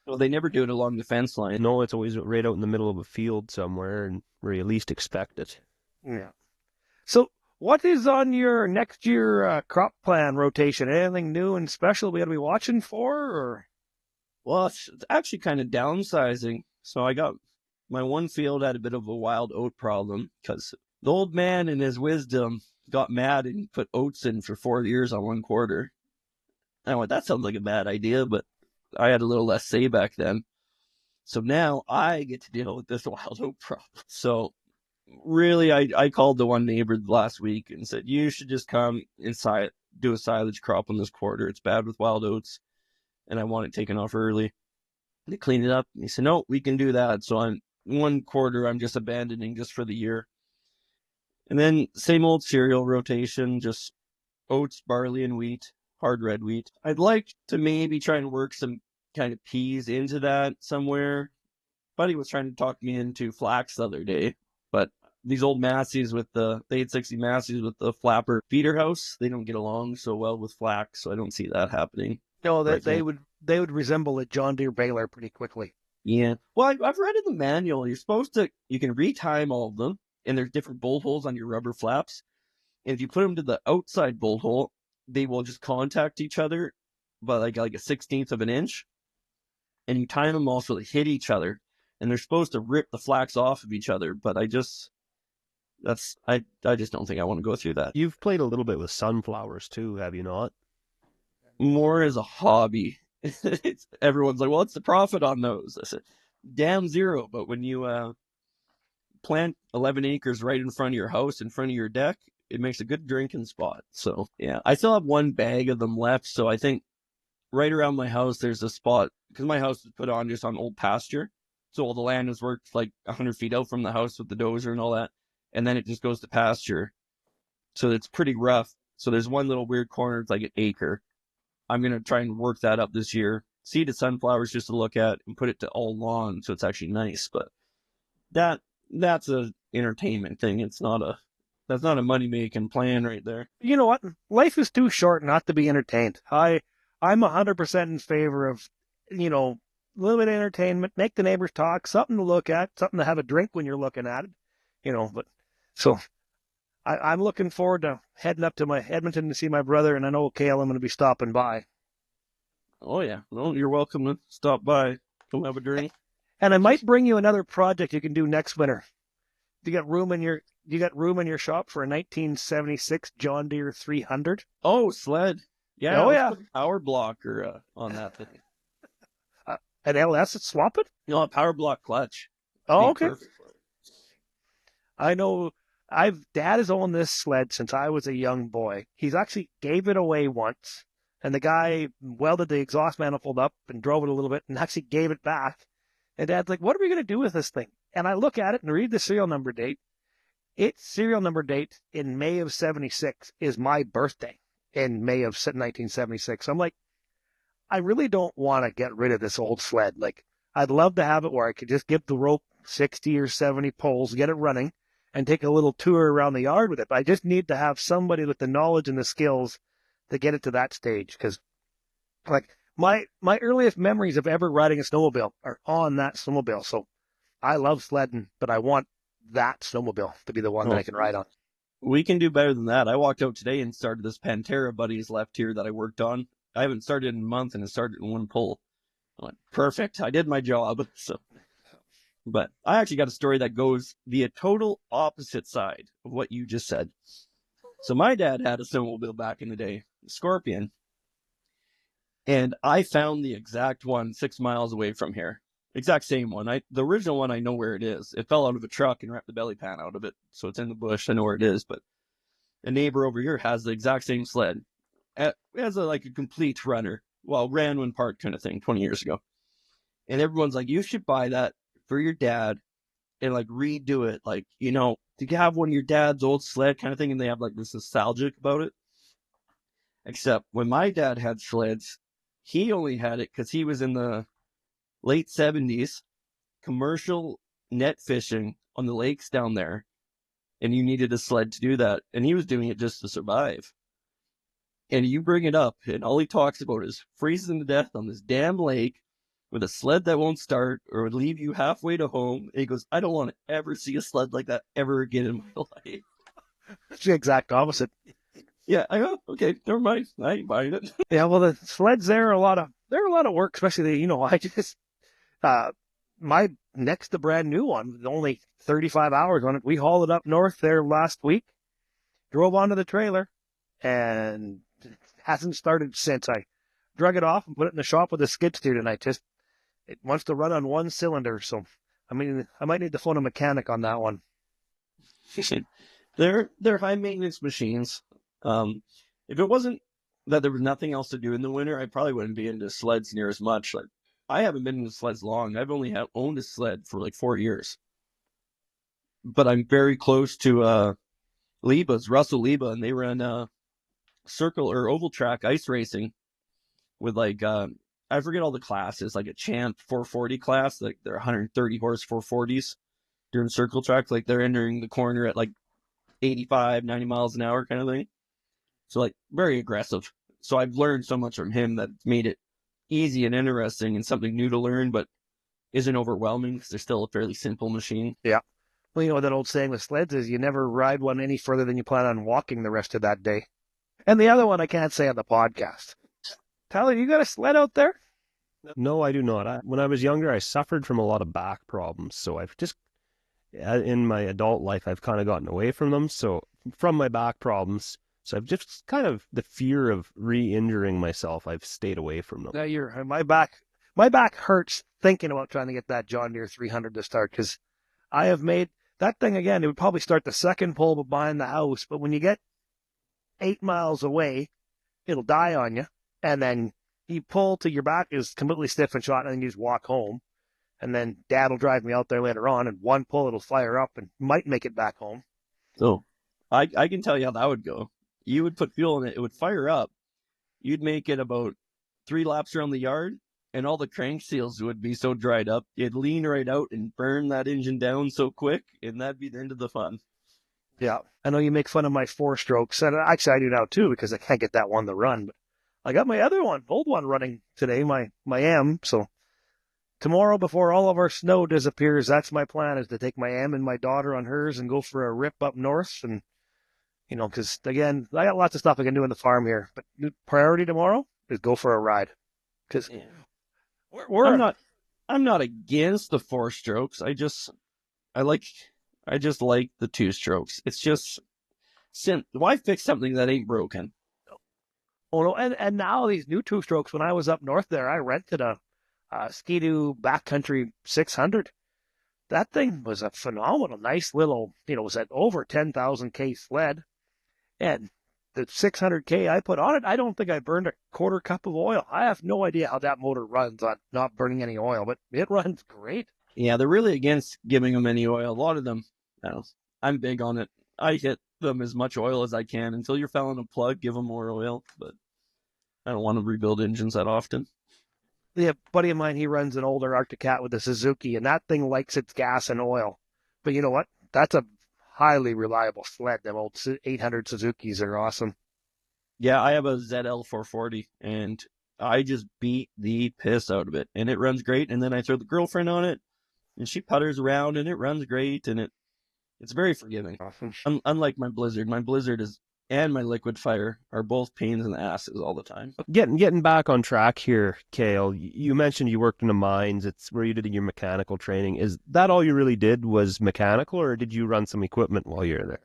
Well, they never do it along the fence line. No, it's always right out in the middle of a field somewhere and where you least expect it. yeah. So what is on your next year crop plan rotation? Anything new and special we got to be watching for? Or Well, it's actually kind of downsizing. So I got my one field had a bit of a wild oat problem because the old man in his wisdom got mad and put oats in for 4 years on one quarter. I went, that sounds like a bad idea, but I had a little less say back then. So now I get to deal with this wild oat problem. So really, I called the one neighbor last week and said, you should just come inside, do a silage crop on this quarter. It's bad with wild oats, and I want it taken off early. They cleaned it up. And he said, no, we can do that. So on one quarter, I'm just abandoning just for the year. And then same old cereal rotation, just oats, barley, and wheat, hard red wheat. I'd like to maybe try and work some kind of peas into that somewhere. Buddy was trying to talk me into flax the other day, but these old Massies with the 860 Massies with the flapper feeder house, they don't get along so well with flax, so I don't see that happening. no, that Right, they yeah. would resemble a John Deere baler pretty quickly. Yeah. Well, I've read in the manual, you can retime all of them, and there's different bolt holes on your rubber flaps. And if you put them to the outside bolt hole, they will just contact each other by like a 1/16 of an inch. And you time them all so they hit each other. And they're supposed to rip the flax off of each other, but I just don't think I want to go through that. You've played a little bit with sunflowers too, have you not? More as a hobby. Everyone's like, well, what's the profit on those? I said, damn zero. But when you plant 11 acres right in front of your house, in front of your deck, it makes a good drinking spot. So yeah, I still have one bag of them left. So I think right around my house, there's a spot, because my house was put on just on old pasture. So all the land is worked like 100 feet out from the house with the dozer and all that. And then it just goes to pasture. So it's pretty rough. So there's one little weird corner, it's like an acre. I'm going to try and work that up this year. Seeded sunflowers just to look at and put it to all lawn. So it's actually nice. But that's a entertainment thing. That's not a money making plan right there. You know what? Life is too short not to be entertained. I'm 100% in favor of, a little bit of entertainment, make the neighbors talk, something to look at, something to have a drink when you're looking at it, but so I'm looking forward to heading up to my Edmonton to see my brother, and I know Kale, I'm going to be stopping by. Oh yeah. Well, you're welcome to stop by. Come have a drink. And I might bring you another project you can do next winter. You got room in your shop for a 1976 John Deere 300? Oh, sled. Yeah. Oh, yeah. Put a power blocker on that thing. An LS swap it? A power block clutch. Oh, okay. I know. Dad has owned this sled since I was a young boy. He's actually gave it away once, and the guy welded the exhaust manifold up and drove it a little bit and actually gave it back. And Dad's like, what are we going to do with this thing? And I look at it and read the serial number date. Its serial number date in May of 76 is my birthday in May of 1976. So I'm like, I really don't want to get rid of this old sled. Like, I'd love to have it where I could just give the rope 60 or 70 pulls, get it running, and take a little tour around the yard with it. But I just need to have somebody with the knowledge and the skills to get it to that stage. Because, like, my earliest memories of ever riding a snowmobile are on that snowmobile. So I love sledding, but I want that snowmobile to be the one that I can ride on. We can do better than that. I walked out today and started this Pantera Buddies left here that I worked on. I haven't started in a month, and it started in one pull. I'm like, perfect. I did my job. So, but I actually got a story that goes the total opposite side of what you just said. So my dad had a snowmobile back in the day, Scorpion, and I found the exact one 6 miles away from here. Exact same one. The original one, I know where it is. It fell out of a truck and wrapped the belly pan out of it, so it's in the bush. I know where it is. But a neighbor over here has the exact same sled. It has a complete runner. Well, ran when parked kind of thing 20 years ago. And everyone's like, you should buy that for your dad and redo it. Do you have one of your dad's old sled kind of thing? And they have this nostalgic about it. Except when my dad had sleds, he only had it because he was in the late 70s, commercial net fishing on the lakes down there. And you needed a sled to do that. And he was doing it just to survive. And you bring it up, and all he talks about is freezing to death on this damn lake with a sled that won't start or would leave you halfway to home. And he goes, I don't want to ever see a sled like that ever again in my life. It's the exact opposite. Yeah, I go, okay, never mind. I ain't buying it. Yeah, well, the sleds, they're a lot of work, especially my next to brand new one, only 35 hours on it. We hauled it up north there last week, drove onto the trailer, and it hasn't started since. I drug it off and put it in the shop with a skid steer tonight. It wants to run on one cylinder, so I might need to phone a mechanic on that one. They're high maintenance machines. If it wasn't that there was nothing else to do in the winter, I probably wouldn't be into sleds near as much. I haven't been into sleds long. I've only owned a sled for 4 years. But I'm very close to Russell Liba, and they run circle or oval track ice racing with I forget all the classes, a Champ 440 class, they're 130 horse 440s during circle track, they're entering the corner at 85, 90 miles an hour kind of thing. So very aggressive. So I've learned so much from him that made it easy and interesting and something new to learn, but isn't overwhelming because they're still a fairly simple machine. Yeah. Well, that old saying with sleds is you never ride one any further than you plan on walking the rest of that day. And the other one I can't say on the podcast. Tyler, you got a sled out there? No, I do not. When I was younger, I suffered from a lot of back problems. So I've just, in my adult life, I've kind of gotten away from them. So from my back problems, so I've just kind of the fear of re-injuring myself. I've stayed away from them. Yeah, my back hurts thinking about trying to get that John Deere 300 to start because I have made that thing again, it would probably start the second pull behind the house, but when you get 8 miles away, it'll die on you, and then you pull till your back is completely stiff and shot, and then you just walk home. And then Dad will drive me out there later on, and one pull it'll fire up and might make it back home. So I can tell you how that would go. You would put fuel in it, it would fire up. You'd make it about 3 laps around the yard, and all the crank seals would be so dried up, you'd lean right out and burn that engine down so quick, and that'd be the end of the fun. Yeah, I know you make fun of my 4-strokes, and actually I do now too because I can't get that one to run. But I got my other one, old one, running today, my M. So tomorrow, before all of our snow disappears, that's my plan: is to take my M and my daughter on hers and go for a rip up north. And because again, I got lots of stuff I can do in the farm here, but the priority tomorrow is go for a ride. Because I'm not against the 4-strokes. I just like the 2-strokes. It's just why fix something that ain't broken? Oh no, and now these new 2-strokes. When I was up north there, I rented a Ski-Doo Backcountry 600. That thing was a phenomenal, nice little, it was at over 10,000 K sled. And the 600K I put on it, I don't think I burned a quarter cup of oil. I have no idea how that motor runs on not burning any oil, but it runs great. Yeah, they're really against giving them any oil. A lot of them, I'm big on it. I hit them as much oil as I can until you're fouling a plug. Give them more oil, but I don't want to rebuild engines that often. Yeah, a buddy of mine, he runs an older Arctic Cat with a Suzuki, and that thing likes its gas and oil. But you know what? That's a highly reliable sled. Them old 800 Suzukis are awesome. Yeah, I have a ZL 440, and I just beat the piss out of it, and it runs great. And then I throw the girlfriend on it, and she putters around, and it runs great, and it's very forgiving. Awesome. Unlike my Blizzard and my Liquid Fire are both pains in the asses all the time. Getting back on track here, Kale, you mentioned you worked in the mines. It's where you did your mechanical training. Is that all you really did was mechanical, or did you run some equipment while you were there?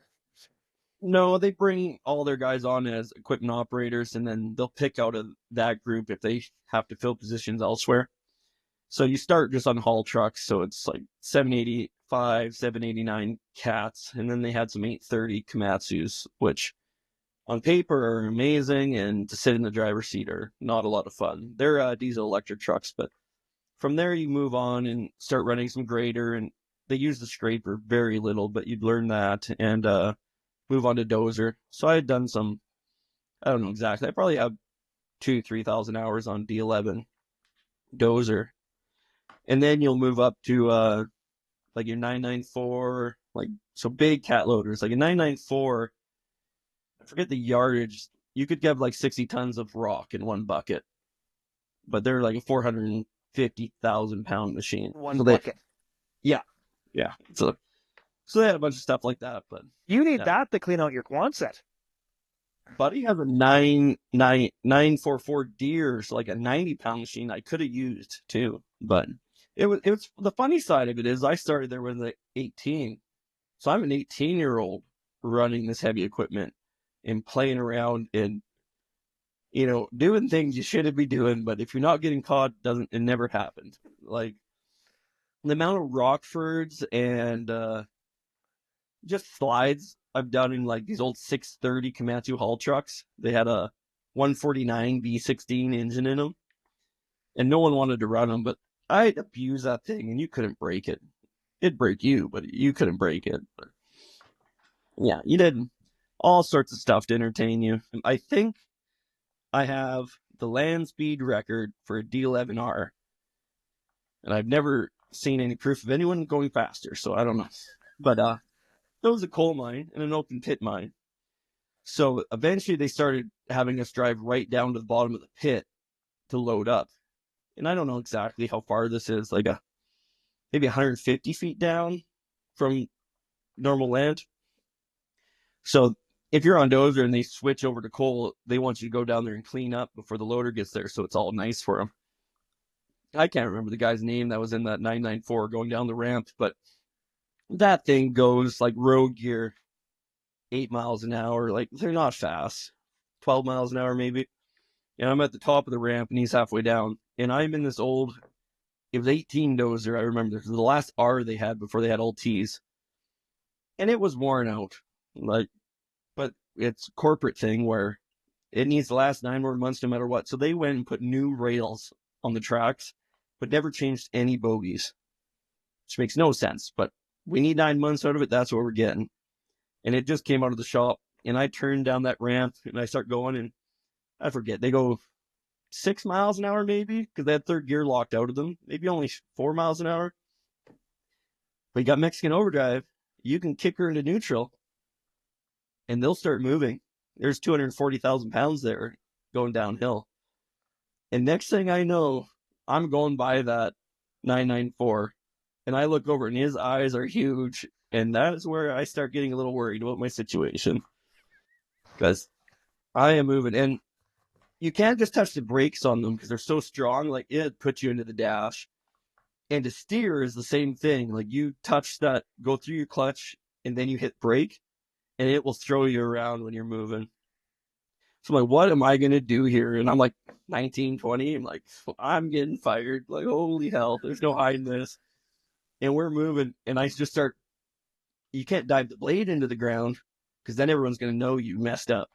No, they bring all their guys on as equipment operators, and then they'll pick out of that group if they have to fill positions elsewhere. So you start just on haul trucks, so it's like 785, 789 Cats, and then they had some 830 Komatsus, which on paper are amazing, and to sit in the driver's seat are not a lot of fun. They're diesel electric trucks, but from there you move on and start running some grader, and they use the scraper very little, but you'd learn that, and move on to dozer. So I had done some, I don't know exactly, I probably have 3,000 hours on D11 dozer. And then you'll move up to like your 994, like, so big cat loaders, like a 994. I forget the yardage. You could get like 60 tons of rock in one bucket, but they're like a 450,000 pound machine. One bucket. Yeah. So they had a bunch of stuff like that, but you need that to clean out your Quonset. Buddy has a 944 Deer, so like a 90-pound machine I could have used too. But it was the funny side of it is I started there when I was 18, so I'm an 18-year-old running this heavy equipment and playing around and doing things you shouldn't be doing. But if you're not getting caught, it never happened. Like the amount of Rockfords and just slides I've done in like these old 630 Komatsu haul trucks. They had a 149 V16 engine in them, and no one wanted to run them, but I'd abuse that thing, and you couldn't break it. It'd break you, but you couldn't break it. But yeah, you did all sorts of stuff to entertain you. I think I have the land speed record for a D11R, and I've never seen any proof of anyone going faster, so I don't know. But that was a coal mine and an open pit mine. So eventually they started having us drive right down to the bottom of the pit to load up. And I don't know exactly how far this is, like maybe 150 feet down from normal land. So if you're on dozer and they switch over to coal, they want you to go down there and clean up before the loader gets there, so it's all nice for them. I can't remember the guy's name that was in that 994 going down the ramp, but that thing goes like road gear, 8 miles an hour. Like, they're not fast, 12 miles an hour maybe. And I'm at the top of the ramp and he's halfway down. And I'm in this it was 18 dozer, I remember. This was the last R they had before they had old T's. and it was worn out. Like, but it's a corporate thing where it needs to last 9 more months no matter what. So they went and put new rails on the tracks, but never changed any bogies, which makes no sense. But we need 9 months out of it. That's what we're getting. And it just came out of the shop. And I turned down that ramp and I start going, and I forget, they go 6 miles an hour maybe, because they had third gear locked out of them. Maybe only 4 miles an hour. But you got Mexican overdrive. You can kick her into neutral and they'll start moving. There's 240,000 pounds there going downhill. And next thing I know, I'm going by that 994, and I look over and his eyes are huge. And that is where I start getting a little worried about my situation, because I am moving, and you can't just touch the brakes on them because they're so strong. Like, it puts you into the dash. And to steer is the same thing. Like, you touch that, go through your clutch, and then you hit brake, and it will throw you around when you're moving. So I'm like, what am I going to do here? And I'm like 19, 20. I'm like, I'm getting fired. Like, holy hell, there's no hiding this. And we're moving, and I just start, you can't dive the blade into the ground because then everyone's going to know you messed up.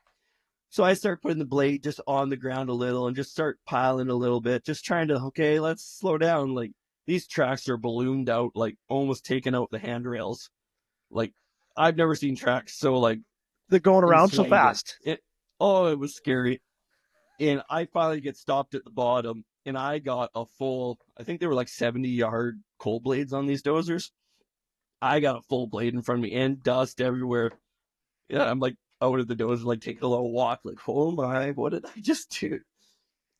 So I start putting the blade just on the ground a little and just start piling a little bit, just trying to, okay, let's slow down. Like, these tracks are ballooned out, like almost taking out the handrails. Like, I've never seen tracks so like They're going around so inflated. fast. It was scary. And I finally get stopped at the bottom, and I got a full, I think they were like 70-yard cold blades on these dozers. I got a full blade in front of me and dust everywhere. Yeah, I'm like out of the dozer, like taking a little walk, like, oh my, what did I just do?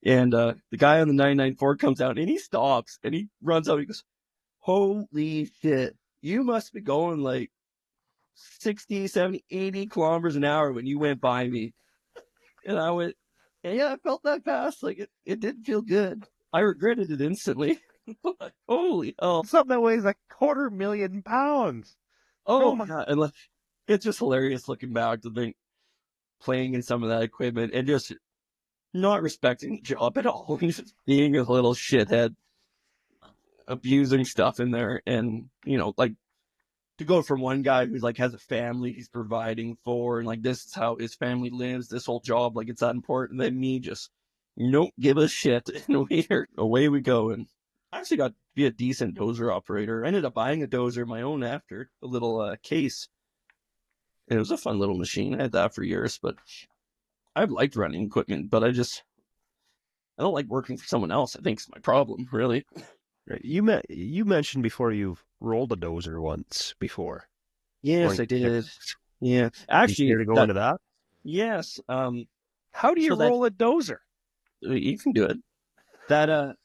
And the guy on the 994 comes out and he stops and he runs out. He goes, holy shit, you must be going like 60, 70, 80 kilometers an hour when you went by me. And I went, yeah, I felt that pass. Like, it didn't feel good. I regretted it instantly. Holy hell. Something that weighs like 250,000 pounds. Oh, my God. And it's just hilarious looking back to think playing in some of that equipment and just not respecting the job at all. Just being a little shithead, abusing stuff in there. And, like, to go from one guy who's like has a family he's providing for, and like this is how his family lives, this whole job, like it's that important, then me just don't give a shit, and away we go. And I actually got to be a decent dozer operator. I ended up buying a dozer of my own after, a little case, and it was a fun little machine. I had that for years, but I've liked running equipment, but I don't like working for someone else. I think it's my problem, really. Right. You mentioned before you've rolled a dozer once before. Yes, I did. Yeah, actually, you care to go into that? Yes. How do you roll a dozer? You can do it. That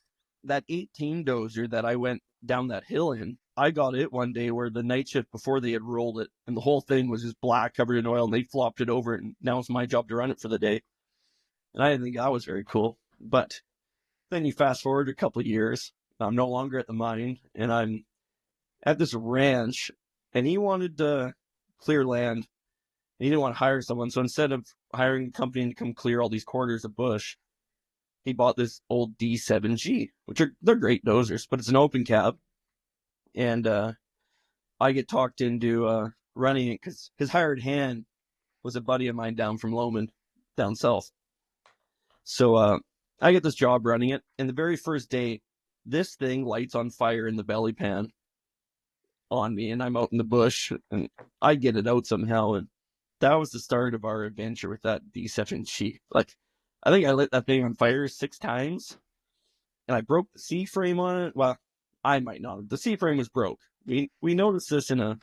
18 dozer that I went down that hill in, I got it one day where the night shift before they had rolled it, and the whole thing was just black, covered in oil, and they flopped it over, and now it's my job to run it for the day. And I didn't think that was very cool. But then you fast forward a couple of years, I'm no longer at the mine, and I'm at this ranch, and he wanted to clear land, and he didn't want to hire someone. So instead of hiring a company to come clear all these quarters of bush, he bought this old D7G, which they're great dozers, but it's an open cab. And I get talked into running it because his hired hand was a buddy of mine down from Lomond, down south. So I get this job running it, and the very first day, this thing lights on fire in the belly pan on me, and I'm out in the bush, and I get it out somehow, and that was the start of our adventure with that D7G. Like, I think I lit that thing on fire 6 times, and I broke the C-frame on it. Well, I might not have. The C-frame was broke. We noticed this in a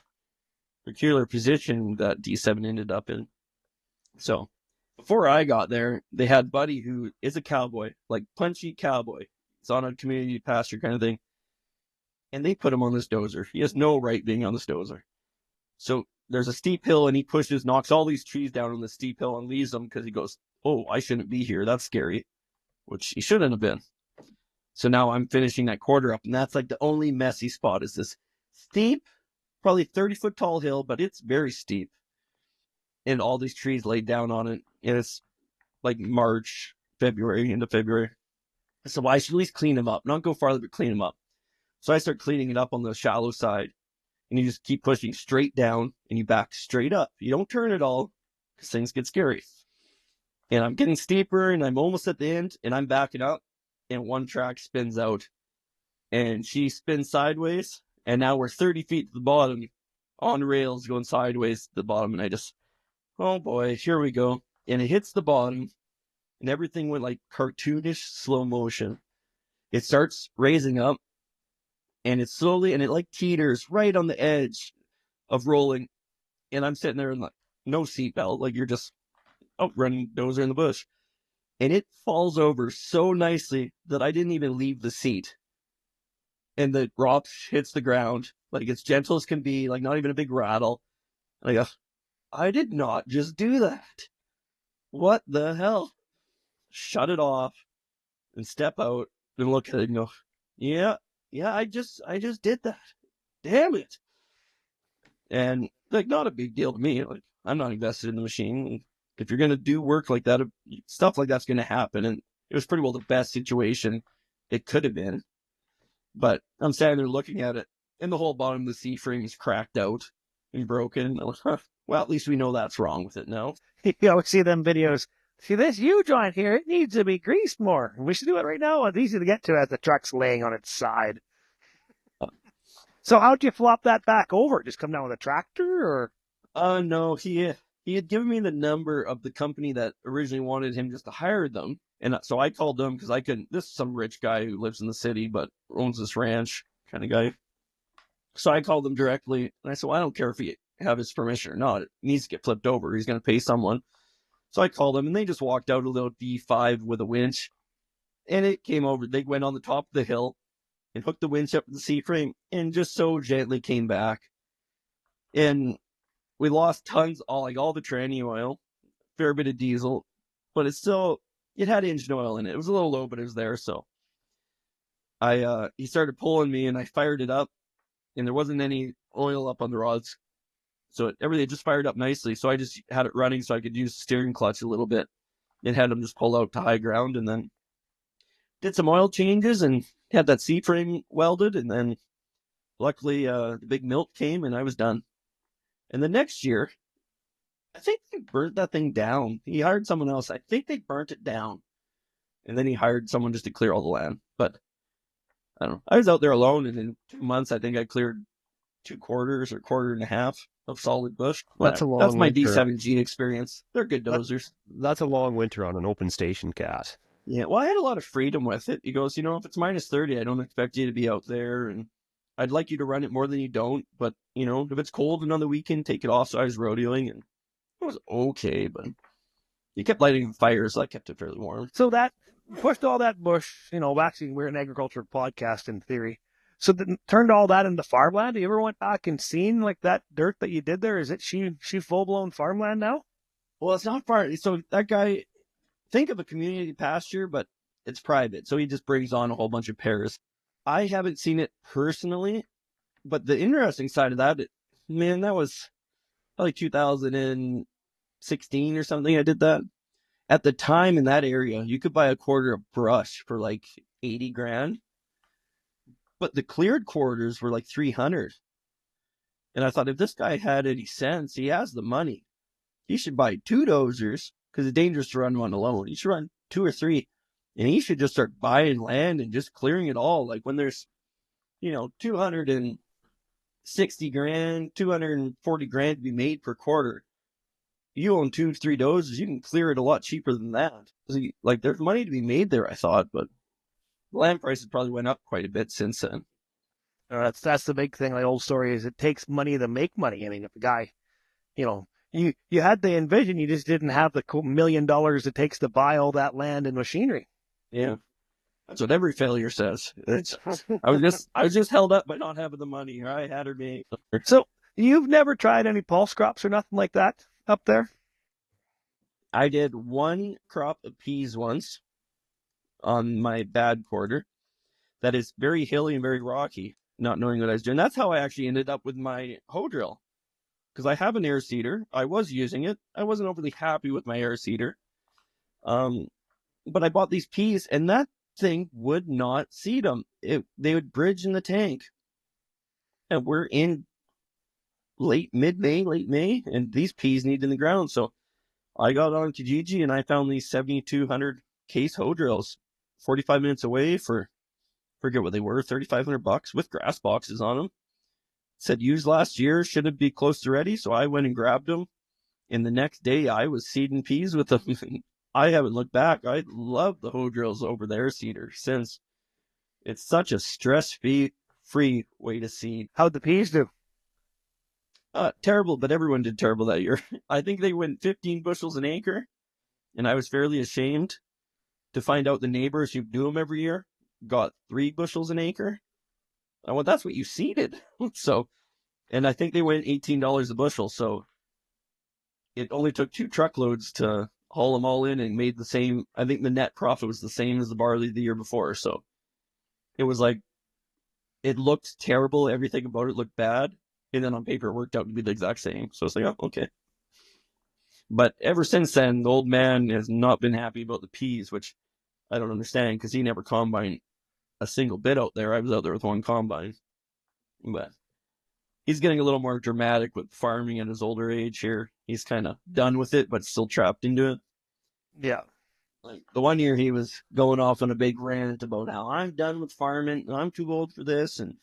peculiar position that D7 ended up in. So before I got there, they had Buddy, who is a cowboy, like punchy cowboy. It's on a community pasture kind of thing. And they put him on this dozer. He has no right being on this dozer. So there's a steep hill, and he knocks all these trees down on the steep hill and leaves them because he goes, oh, I shouldn't be here. That's scary, which he shouldn't have been. So now I'm finishing that quarter up, and that's like the only messy spot is this steep, probably 30-foot tall hill, but it's very steep. And all these trees laid down on it. And it's like March, February, into February. So I should at least clean them up. Not go farther, but clean them up. So I start cleaning it up on the shallow side. and you just keep pushing straight down and you back straight up. You don't turn at all because things get scary. And I'm getting steeper and I'm almost at the end and I'm backing up and one track spins out and she spins sideways and now we're 30 feet to the bottom on rails going sideways to the bottom. And I just, oh boy, here we go. And it hits the bottom and everything went like cartoonish slow motion. It starts raising up and it's slowly, and it like teeters right on the edge of rolling. And I'm sitting there and like, no seatbelt, like you're just running dozer in the bush. And it falls over so nicely that I didn't even leave the seat. And the rock hits the ground, like as gentle as can be, like not even a big rattle. And I go, I did not just do that. What the hell? Shut it off and step out and look at it and go, yeah, I just did that. Damn it. And like, not a big deal to me. Like, I'm not invested in the machine. If you're going to do work like that, stuff like that's going to happen. And it was pretty well the best situation it could have been. But I'm standing there looking at it, and the whole bottom of the C-frame is cracked out and broken. And I was, well, at least we know that's wrong with it now. You always see them videos. See this U-joint here, it needs to be greased more. We should do it right now. It's easy to get to as the truck's laying on its side. So how'd you flop that back over? Just come down with a tractor, or? No, he had given me the number of the company that originally wanted him just to hire them. And so I called them because I couldn't, this is some rich guy who lives in the city but owns this ranch kind of guy. So I called them directly and I said, well, I don't care if he have his permission or not. It needs to get flipped over. He's going to pay someone. So I called them and they just walked out a little D5 with a winch and it came over. They went on the top of the hill and hooked the winch up to the C-frame and just so gently came back. And we lost tons, all the tranny oil, fair bit of diesel, but it had engine oil in it. It was a little low, but it was there. So he started pulling me and I fired it up and there wasn't any oil up on the rods. So everything just fired up nicely. So I just had it running so I could use the steering clutch a little bit and had them just pull out to high ground and then did some oil changes and had that C-frame welded. And then luckily the big milk came and I was done. And the next year, I think they burnt that thing down. He hired someone else. I think they burnt it down. And then he hired someone just to clear all the land. But I don't know. I was out there alone and in 2 months, I think I cleared 2 quarters or quarter and a half of solid bush. That's my D7G experience. They're good dozers. That's a long winter on an open station cat. Yeah, well, I had a lot of freedom with it. He goes, if it's minus 30, I don't expect you to be out there, and I'd like you to run it more than you don't, but, if it's cold and on the weekend, take it off. So I was rodeoing, and it was okay, but you kept lighting fires, so that kept it fairly warm. So that pushed all that bush, actually we're an agriculture podcast in theory. So that turned all that into farmland. You ever went back and seen like that dirt that you did there? Is it she full-blown farmland now? Well, it's not far. So that guy, think of a community pasture, but it's private. So he just brings on a whole bunch of pairs. I haven't seen it personally, but the interesting side of that, that was probably 2016 or something. I did that. At the time in that area, you could buy a quarter of brush for like 80 grand. But the cleared quarters were like 300. And I thought, if this guy had any sense, he has the money. He should buy 2 dozers because it's dangerous to run one alone. He should run 2 or 3. And he should just start buying land and just clearing it all. Like when there's, 260 grand, 240 grand to be made per quarter. You own 2-3 dozers, you can clear it a lot cheaper than that. Like there's money to be made there, I thought, but land prices probably went up quite a bit since then. That's the big thing. The old story is it takes money to make money. I mean, if a guy, you had the envision, you just didn't have the $1 million it takes to buy all that land and machinery. Yeah, that's what every failure says. I was just held up by not having the money. I had her be. So you've never tried any pulse crops or nothing like that up there? I did 1 crop of peas once on my bad quarter that is very hilly and very rocky, not knowing what I was doing. That's how I actually ended up with my hoe drill, because I have an air seeder. I was using it. I wasn't overly happy with my air seeder. But I bought these peas, and that thing would not seed them. They would bridge in the tank. And we're in late May, and these peas need in the ground. So I got on Kijiji and I found these 7,200 case hoe drills 45 minutes away for, forget what they were, $3,500 with grass boxes on them. Said used last year, shouldn't be close to ready. So I went and grabbed them. And the next day I was seeding peas with them. I haven't looked back. I love the hoe drills over there, seeder, since it's such a stress-free way to seed. How'd the peas do? Terrible, but everyone did terrible that year. I think they went 15 bushels an acre, and I was fairly ashamed to find out the neighbors who do them every year got 3 bushels an acre. I went, that's what you seeded. So, and I think they went $18 a bushel. So it only took 2 truckloads to haul them all in and made the same. I think the net profit was the same as the barley the year before. So it was like, it looked terrible. Everything about it looked bad. And then on paper, it worked out to be the exact same. So it's like, oh, okay. But ever since then, the old man has not been happy about the peas, which I don't understand because he never combined a single bit out there. I was out there with one combine. But he's getting a little more dramatic with farming at his older age here. He's kind of done with it, but still trapped into it. Yeah. Like the one year he was going off on a big rant about how I'm done with farming and I'm too old for this and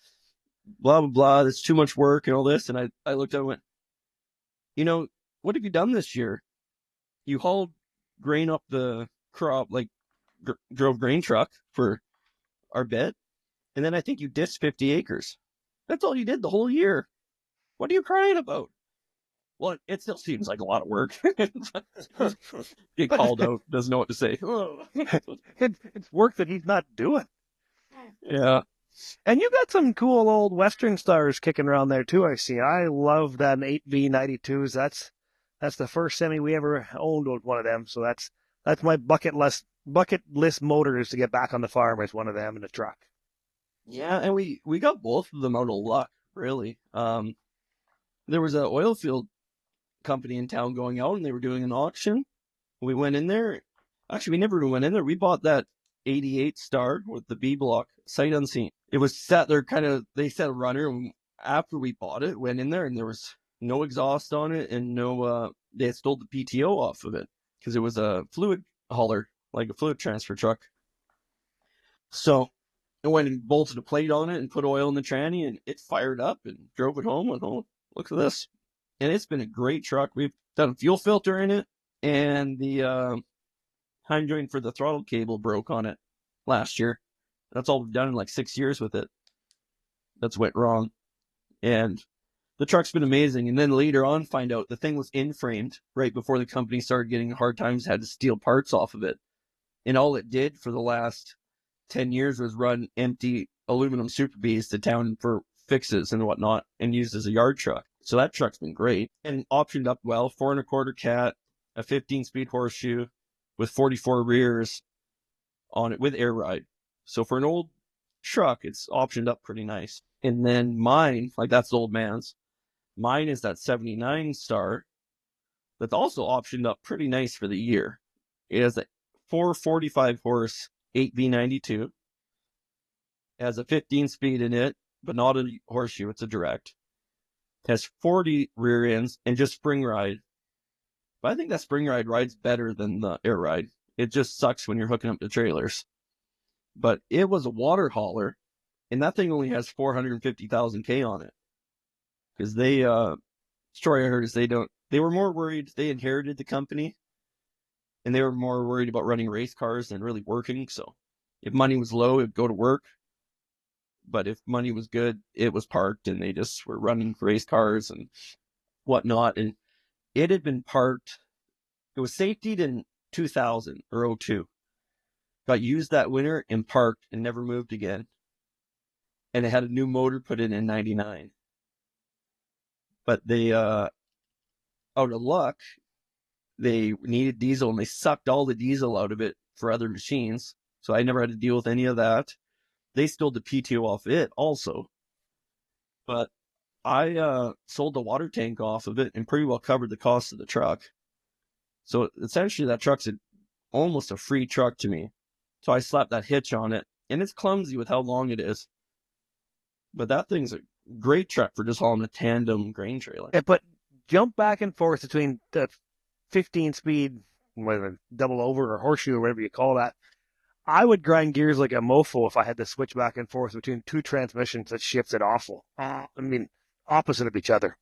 blah, blah, blah. It's too much work and all this. And I looked at him and went, you know, what have you done this year? You hauled grain up the crop, like drove grain truck for our bit. And then I think you dished 50 acres. That's all you did the whole year. What are you crying about? Well, it still seems like a lot of work. Get called out, doesn't know what to say. It's work that he's not doing. Yeah. And you got some cool old Western stars kicking around there too, I see. I love that 8V92s. That's the first semi we ever owned with one of them. So that's my bucket list motor is to get back on the farm as one of them in a truck. Yeah, and we got both of them out of luck, really. There was an oil field company in town going out and they were doing an auction. We went in there. Actually, we never went in there. We bought that 88 Star with the B block, sight unseen. It was set there they set a runner, and after we bought it, went in there and there was no exhaust on it and no, they had stole the PTO off of it because it was a fluid hauler, like a fluid transfer truck. So I went and bolted a plate on it and put oil in the tranny and it fired up and drove it home and, oh, look at this. And it's been a great truck. We've done a fuel filter in it, and the heim joint for the throttle cable broke on it last year. That's all we've done in like 6 years with it. That's went wrong. And the truck's been amazing. And then later on, find out the thing was in-framed right before the company started getting hard times, had to steal parts off of it. And all it did for the last 10 years was run empty aluminum Super Bs to town for fixes and whatnot and used as a yard truck. So that truck's been great and optioned up well. 4 1/4 cat, a 15-speed horseshoe with 44 rears on it with air ride. So for an old truck, it's optioned up pretty nice. And then mine, like that's the old man's. Mine is that 79 Star that's also optioned up pretty nice for the year. It has a 445 horse 8V92. It has a 15-speed in it, but not a horseshoe. It's a direct. It has 40 rear ends and just spring ride. But I think that spring ride rides better than the air ride. It just sucks when you're hooking up the trailers. But it was a water hauler, and that thing only has 450,000 K on it. Because story I heard is they were more worried, they inherited the company, and they were more worried about running race cars than really working. So if money was low, it'd go to work. But if money was good, it was parked, and they just were running race cars and whatnot. And it had been parked. It was safetied in 2000 or 02. Got used that winter and parked and never moved again. And it had a new motor put in 99. But they, out of luck, they needed diesel and they sucked all the diesel out of it for other machines. So I never had to deal with any of that. They stole the PTO off it also. But I sold the water tank off of it and pretty well covered the cost of the truck. So essentially that truck's almost a free truck to me. So I slapped that hitch on it, and it's clumsy with how long it is. But that thing's a great truck for just hauling a tandem grain trailer. But jump back and forth between the 15 speed, whether double over or horseshoe or whatever you call that. I would grind gears like a mofo if I had to switch back and forth between two transmissions. That shifts it awful. I mean, opposite of each other.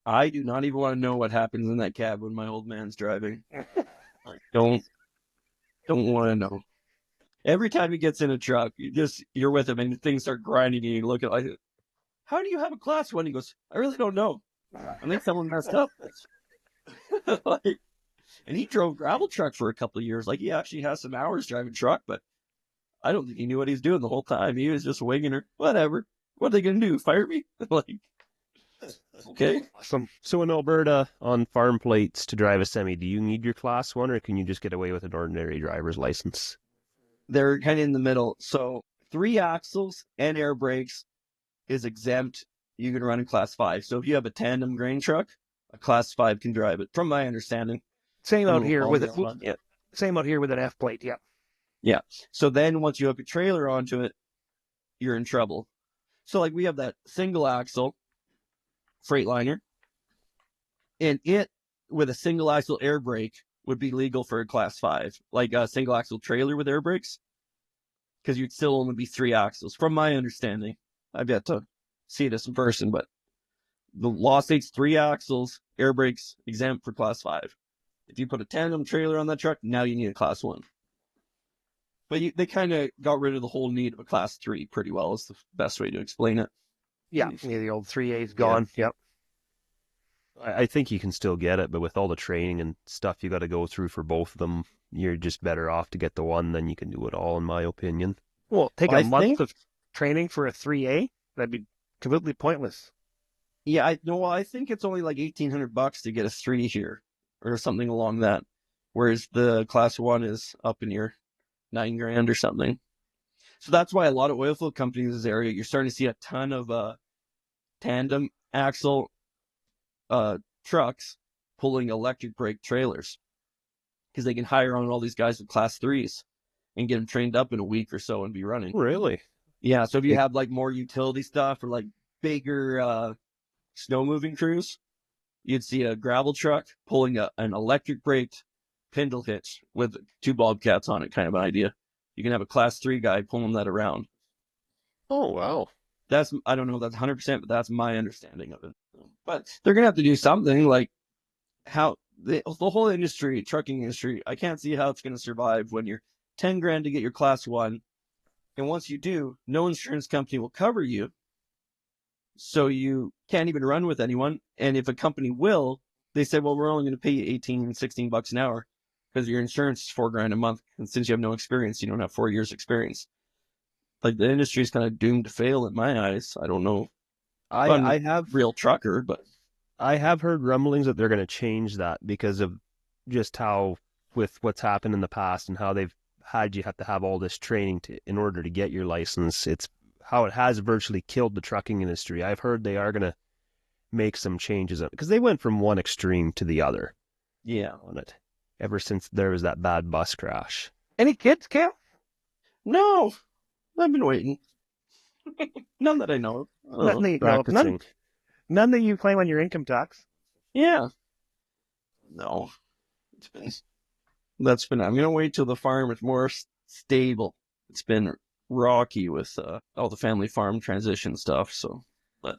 I do not even want to know what happens in that cab when my old man's driving. I don't want to know. Every time he gets in a truck, you're with him and things start grinding and you look at like, how do you have a class 1? He goes, I really don't know. I think someone messed up. Like, and he drove gravel truck for a couple of years. Like, he actually has some hours driving truck, but I don't think he knew what he's doing the whole time. He was just winging her. Whatever. What are they going to do? Fire me? Like, okay. Awesome. So in Alberta, on farm plates to drive a semi, do you need your class 1 or can you just get away with an ordinary driver's license? They're kind of in the middle. So 3 axles and air brakes is exempt. You can run in class 5. So if you have a tandem grain truck, a class 5 can drive it, from my understanding. Same out here with it. Yeah. Same out here with an F plate. Yeah. Yeah. So then once you hook a trailer onto it, you're in trouble. So like we have that single axle Freightliner, and it with a single axle air brake would be legal for a class 5, like a single axle trailer with air brakes, because you'd still only be 3 axles, from my understanding. I've yet to see this in person, but the law states 3 axles, air brakes exempt for class 5. If you put a tandem trailer on that truck, now you need a class 1. But they kind of got rid of the whole need of a class 3 pretty well, is the best way to explain it. Yeah, the old 3A's gone. Yeah. Yep. I think you can still get it, but with all the training and stuff you got to go through for both of them, you're just better off to get the one than you can do it all, in my opinion. Well, take a month of training for a 3A, that'd be completely pointless. Yeah, I think it's only like $1,800 to get a 3 here, or something along that, whereas the class 1 is up in your $9,000 or something. So that's why a lot of oilfield companies in this area, you're starting to see a ton of tandem axle trucks pulling electric brake trailers, because they can hire on all these guys with class 3s and get them trained up in a week or so and be running. Really? Yeah. So if you have like more utility stuff or like bigger snow moving crews, you'd see a gravel truck pulling an electric braked spindle hitch with 2 bobcats on it, kind of an idea. You can have a class 3 guy pulling that around. Oh, wow. I don't know if that's 100%, but that's my understanding of it. But they're going to have to do something, like how the whole industry, trucking industry, I can't see how it's going to survive when you're $10,000 to get your class 1. And once you do, no insurance company will cover you. So you can't even run with anyone. And if a company will, they say, well, we're only going to pay you $18, $16 an hour because your insurance is $4,000 a month. And since you have no experience, you don't have 4 years experience. Like, the industry is kind of doomed to fail in my eyes. I don't know. I have real trucker, but I have heard rumblings that they're going to change that because of just how, with what's happened in the past and how they've had you have to have all this training in order to get your license. It's how it has virtually killed the trucking industry. I've heard they are going to make some changes because they went from one extreme to the other. Yeah, on it ever since there was that bad bus crash. Any kids, Kale? No, I've been waiting. None that I know of. None that you know of. None that you claim on your income tax. Yeah. No. I'm going to wait till the farm is more stable. It's been rocky with all the family farm transition stuff. So, but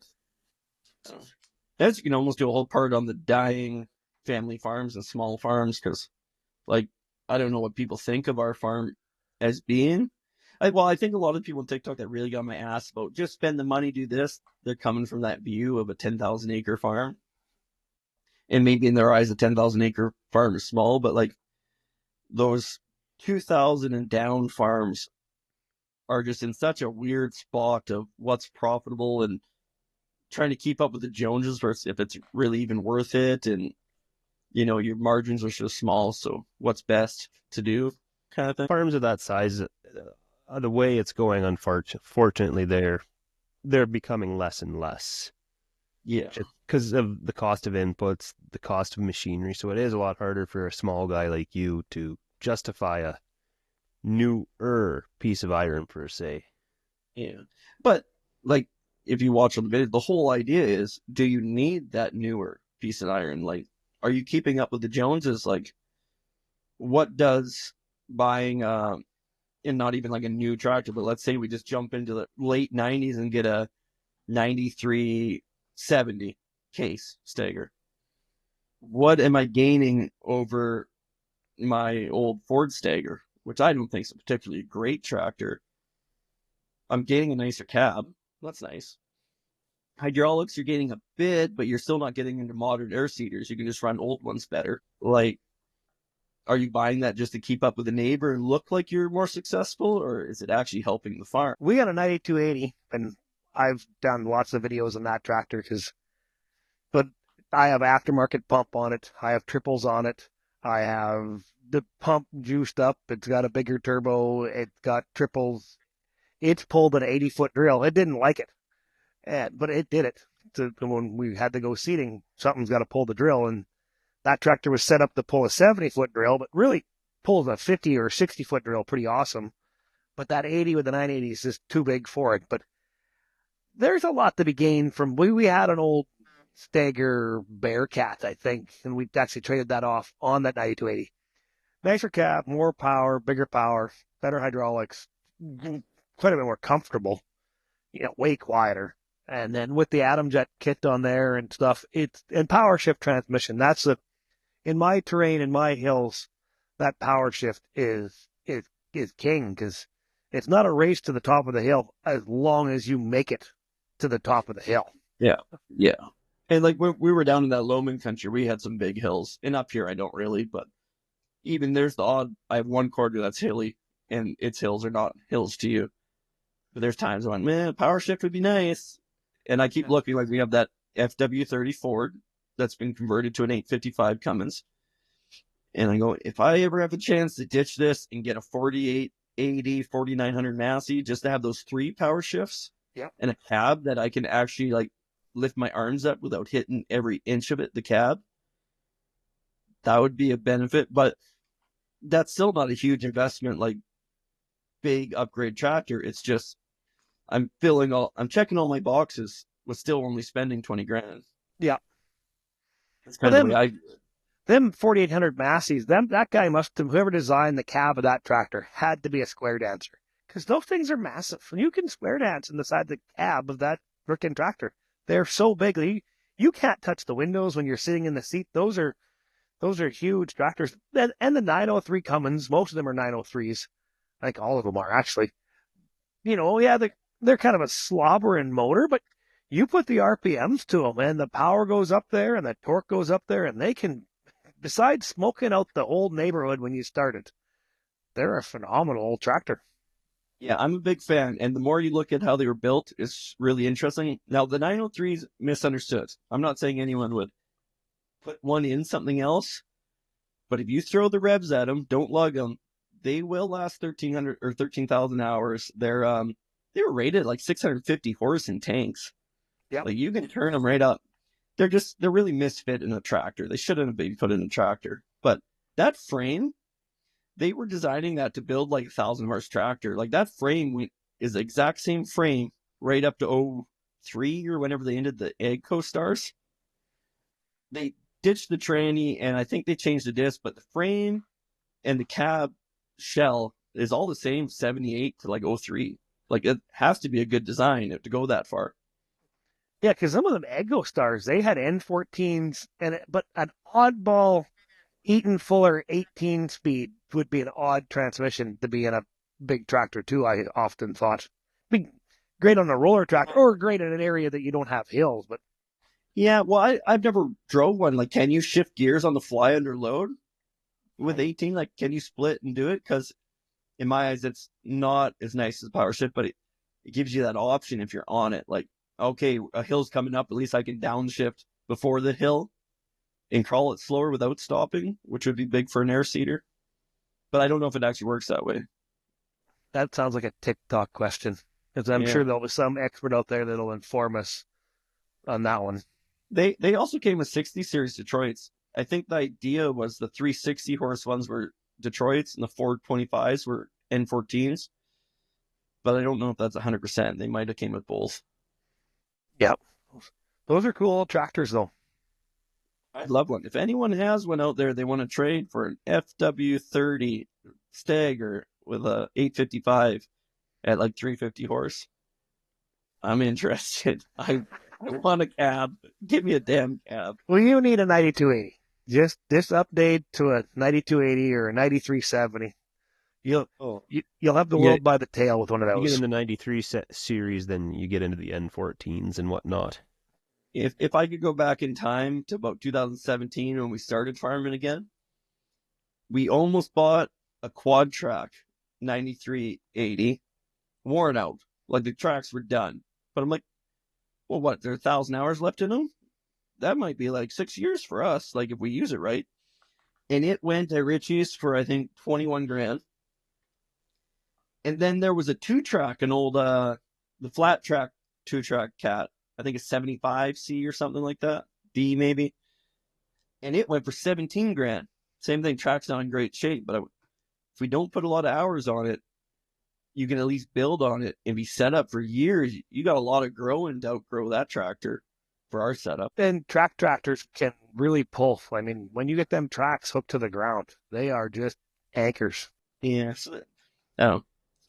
as you can almost do a whole part on the dying family farms and small farms, because, like, I don't know what people think of our farm as being. I think a lot of people on TikTok that really got my ass about just spend the money, do this. They're coming from that view of a 10,000 acre farm. And maybe in their eyes, a 10,000 acre farm is small, but like those 2,000 and down farms are just in such a weird spot of what's profitable and trying to keep up with the Joneses versus if it's really even worth it. And, you know, your margins are so small. So what's best to do kind of thing. Farms of that size, the way it's going, unfortunately, they're becoming less and less. Yeah. Because of the cost of inputs, the cost of machinery. So it is a lot harder for a small guy like you to justify a newer piece of iron, per se. Yeah. But, like, if you watch on the video, the whole idea is, do you need that newer piece of iron? Like, are you keeping up with the Joneses? Like, what does buying and not even like a new tractor, but let's say we just jump into the late 90s and get a 9370 case Stagger. What am I gaining over my old Ford Stagger, which I don't think is a particularly great tractor? I'm gaining a nicer cab. That's nice. Hydraulics, you're getting a bit, but you're still not getting into modern air seaters. You can just run old ones better. Like, are you buying that just to keep up with the neighbor and look like you're more successful, or is it actually helping the farm? We got a 9280, and I've done lots of videos on that tractor but I have aftermarket pump on it. I have triples on it. I have the pump juiced up. It's got a bigger turbo. It's got triples. It's pulled an 80-foot drill. It didn't like it, but it did it. So when we had to go seeding, something's got to pull the drill, and that tractor was set up to pull a 70-foot drill, but really pulls a 50 or 60-foot drill pretty awesome. But that 80 with the 980 is just too big for it. But there's a lot to be gained from. We had an old Stagger Bearcat, I think, and we actually traded that off on that 9280. Nicer cab, more power, bigger power, better hydraulics, quite a bit more comfortable, way quieter. And then with the Atom Jet kit on there and stuff, and power shift transmission. In my terrain, in my hills, that power shift is king, because it's not a race to the top of the hill as long as you make it to the top of the hill. Yeah. Yeah. And like when we were down in that Loman country, we had some big hills. And up here, I don't really, but even there's the odd, I have one quarter that's hilly, and its hills are not hills to you. But there's times I went, man, power shift would be nice. And I keep looking, like we have that FW30 Ford that's been converted to an 855 Cummins. And I go, if I ever have a chance to ditch this and get a 4880, 4900 Massey, just to have those 3 power shifts and a cab that I can actually like lift my arms up without hitting every inch of it, the cab, that would be a benefit. But that's still not a huge investment, like big upgrade tractor. It's just I'm checking all my boxes with still only spending 20 grand. Yeah. That's kind of the way them 4800 Masseys, that guy whoever designed the cab of that tractor had to be a square dancer, because those things are massive. And you can square dance inside the cab of that frickin' tractor. They're so big. You can't touch the windows when you're sitting in the seat. Those are huge tractors. And the 903 Cummins, most of them are 903s. I think all of them are, actually. They're kind of a slobbering motor, but you put the RPMs to them, and the power goes up there, and the torque goes up there, and they can, besides smoking out the whole neighborhood when you started, they're a phenomenal old tractor. Yeah, I'm a big fan. And the more you look at how they were built, it's really interesting. Now, the 903s misunderstood. I'm not saying anyone would put one in something else, but if you throw the revs at them, don't lug them, they will last 1,300 or 13,000 hours. They were rated like 650 horse in tanks. Yeah, like you can turn them right up. They're really misfit in a tractor. They shouldn't have been put in a tractor. But that frame, they were designing that to build like a 1,000 horse tractor. Like that frame is the exact same frame right up to 03 or whenever they ended the Egg Co-Stars. They ditched the tranny, and I think they changed the disc, but the frame and the cab shell is all the same 78 to like 03. Like it has to be a good design to go that far. Yeah, because some of them Eggo Stars, they had N14s, but an oddball Eaton Fuller 18 speed would be an odd transmission to be in a big tractor too, I often thought. Be great on a roller tractor, or great in an area that you don't have hills, but yeah, well, I've never drove one. Like, can you shift gears on the fly under load with 18? Like, can you split and do it? Because in my eyes, it's not as nice as power shift, but it gives you that option if you're on it. Like, okay, a hill's coming up, at least I can downshift before the hill and crawl it slower without stopping, which would be big for an air seeder. But I don't know if it actually works that way. That sounds like a TikTok question, because I'm sure there'll be some expert out there that'll inform us on that one. They also came with 60 series Detroits. I think the idea was the 360 horse ones were Detroits and the 425s were N14s. But I don't know if that's 100%. They might have came with both. Yep. Those are cool old tractors, though. I'd love one. If anyone has one out there they want to trade for an FW30 Stagger with a 855 at like 350 horse, I'm interested. I want a cab. Give me a damn cab. Well, you need a 9280. Just this update to a 9280 or a 9370. You'll Oh, you'll have the You world get by the tail with one of you get those. into 93 series, then you get into the N14s and whatnot. if I could go back in time to about 2017 when we started farming again, we almost bought a quad track 9380, worn out. Like the tracks were done. But I'm like, well, what? There are 1,000 hours left in them? That might be like 6 years for us, like if we use it right. And it went at Richie's for I think 21 grand. And then there was a 2-track, an old the flat track 2-track cat. I think it's 75C or something like that. D maybe. And it went for 17 grand. Same thing, track's not in great shape, but if we don't put a lot of hours on it, you can at least build on it and be set up for years. You got a lot of growing to outgrow that tractor for our setup. And tractors can really pull. I mean, when you get them tracks hooked to the ground, they are just anchors. Yeah, so,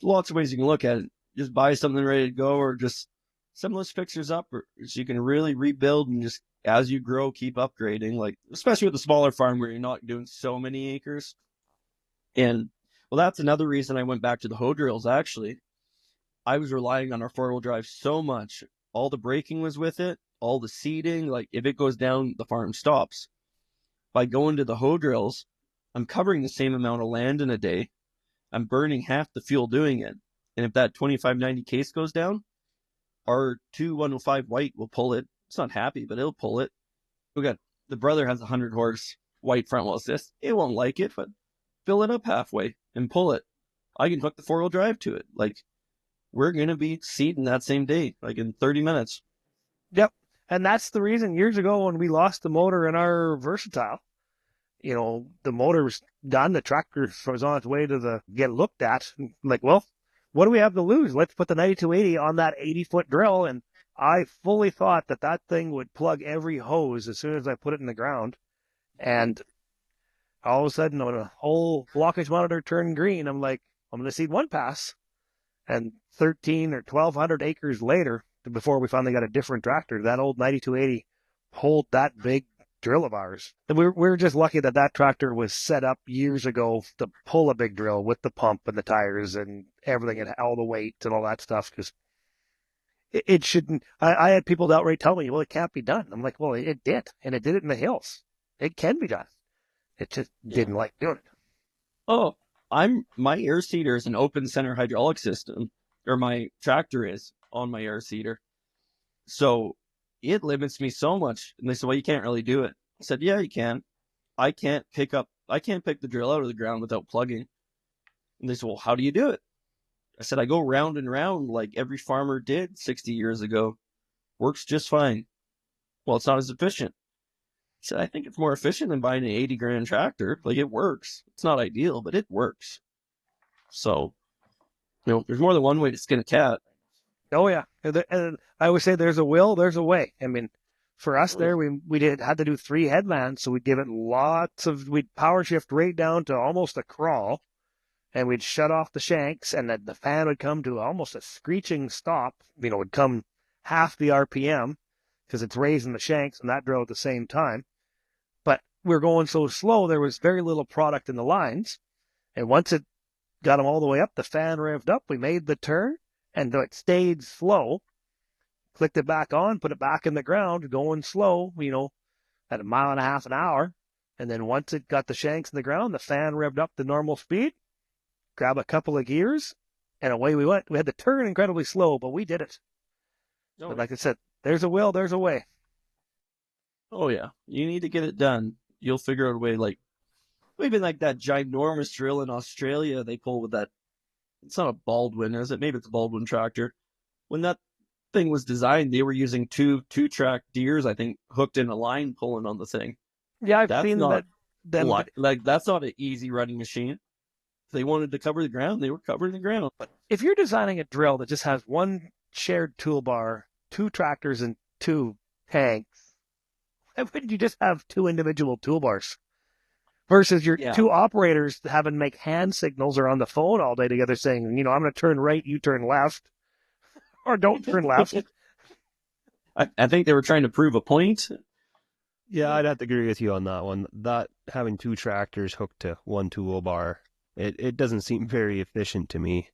lots of ways you can look at it. Just buy something ready to go, or just some of those fixers up, so you can really rebuild and just as you grow, keep upgrading. Like especially with the smaller farm where you're not doing so many acres. And well, that's another reason I went back to the hoe drills. Actually, I was relying on our 4-wheel drive so much. All the braking was with it, all the seating. Like if it goes down, the farm stops. By going to the hoe drills, I'm covering the same amount of land in a day. I'm burning half the fuel doing it. And if that 2590 case goes down, our 2105 white will pull it. It's not happy, but it'll pull it. We got the brother has a 100 horse white front wheel assist. It won't like it, but fill it up halfway and pull it. I can hook the 4-wheel drive to it. Like we're going to be seeding that same day, like in 30 minutes. Yep. And that's the reason years ago when we lost the motor in our Versatile, the motor was done. The tractor was on its way to get looked at. Like, well, what do we have to lose? Let's put the 9280 on that 80-foot drill. And I fully thought that thing would plug every hose as soon as I put it in the ground. And all of a sudden, when a whole blockage monitor turned green, I'm like, I'm going to seed one pass. And 13 or 1,200 acres later, before we finally got a different tractor, that old 9280 pulled that big drill of ours. And we were just lucky that tractor was set up years ago to pull a big drill with the pump and the tires and everything and all the weight and all that stuff. Because it shouldn't. I had people outright tell me, well, it can't be done. I'm like, well, it did. And it did it in the hills. It can be done. It just didn't like doing it. Oh, my air seeder is an open center hydraulic system, or my tractor is on my air seeder. So it limits me so much. And they said, well, you can't really do it. I said, yeah, you can. I can't pick the drill out of the ground without plugging. And they said, well, how do you do it? I said, I go round and round like every farmer did 60 years ago. Works just fine. Well, it's not as efficient. I said, I think it's more efficient than buying an 80 grand tractor. Like it works. It's not ideal, but it works. So, there's more than one way to skin a cat. Oh yeah, and I always say there's a will, there's a way. I mean, for us there, we had to do 3 headlands, so we'd give it we'd power shift right down to almost a crawl, and we'd shut off the shanks, and the fan would come to almost a screeching stop. Would come half the RPM because it's raising the shanks and that drill at the same time. But we're going so slow, there was very little product in the lines, and once it got them all the way up, the fan revved up, we made the turn. And it stayed slow, clicked it back on, put it back in the ground, going slow, at 1.5 miles an hour. And then once it got the shanks in the ground, the fan revved up to normal speed, grab a couple of gears, and away we went. We had to turn incredibly slow, but we did it. No. But like I said, there's a will, there's a way. Oh, yeah. You need to get it done. You'll figure out a way. Like, even like that ginormous drill in Australia they pull with that. It's not a Baldwin, is it? Maybe it's a Baldwin tractor. When that thing was designed, they were using two-track deers, I think, hooked in a line pulling on the thing. Yeah, I've seen that. Like that's not an easy running machine. If they wanted to cover the ground, they were covering the ground. But if you're designing a drill that just has one shared toolbar, two tractors and two tanks, why wouldn't you just have two individual toolbars? Versus your two operators having to make hand signals or on the phone all day together saying, I'm going to turn right, you turn left, or don't turn left. I think they were trying to prove a point. Yeah, I'd have to agree with you on that one. That having two tractors hooked to one toolbar, it doesn't seem very efficient to me.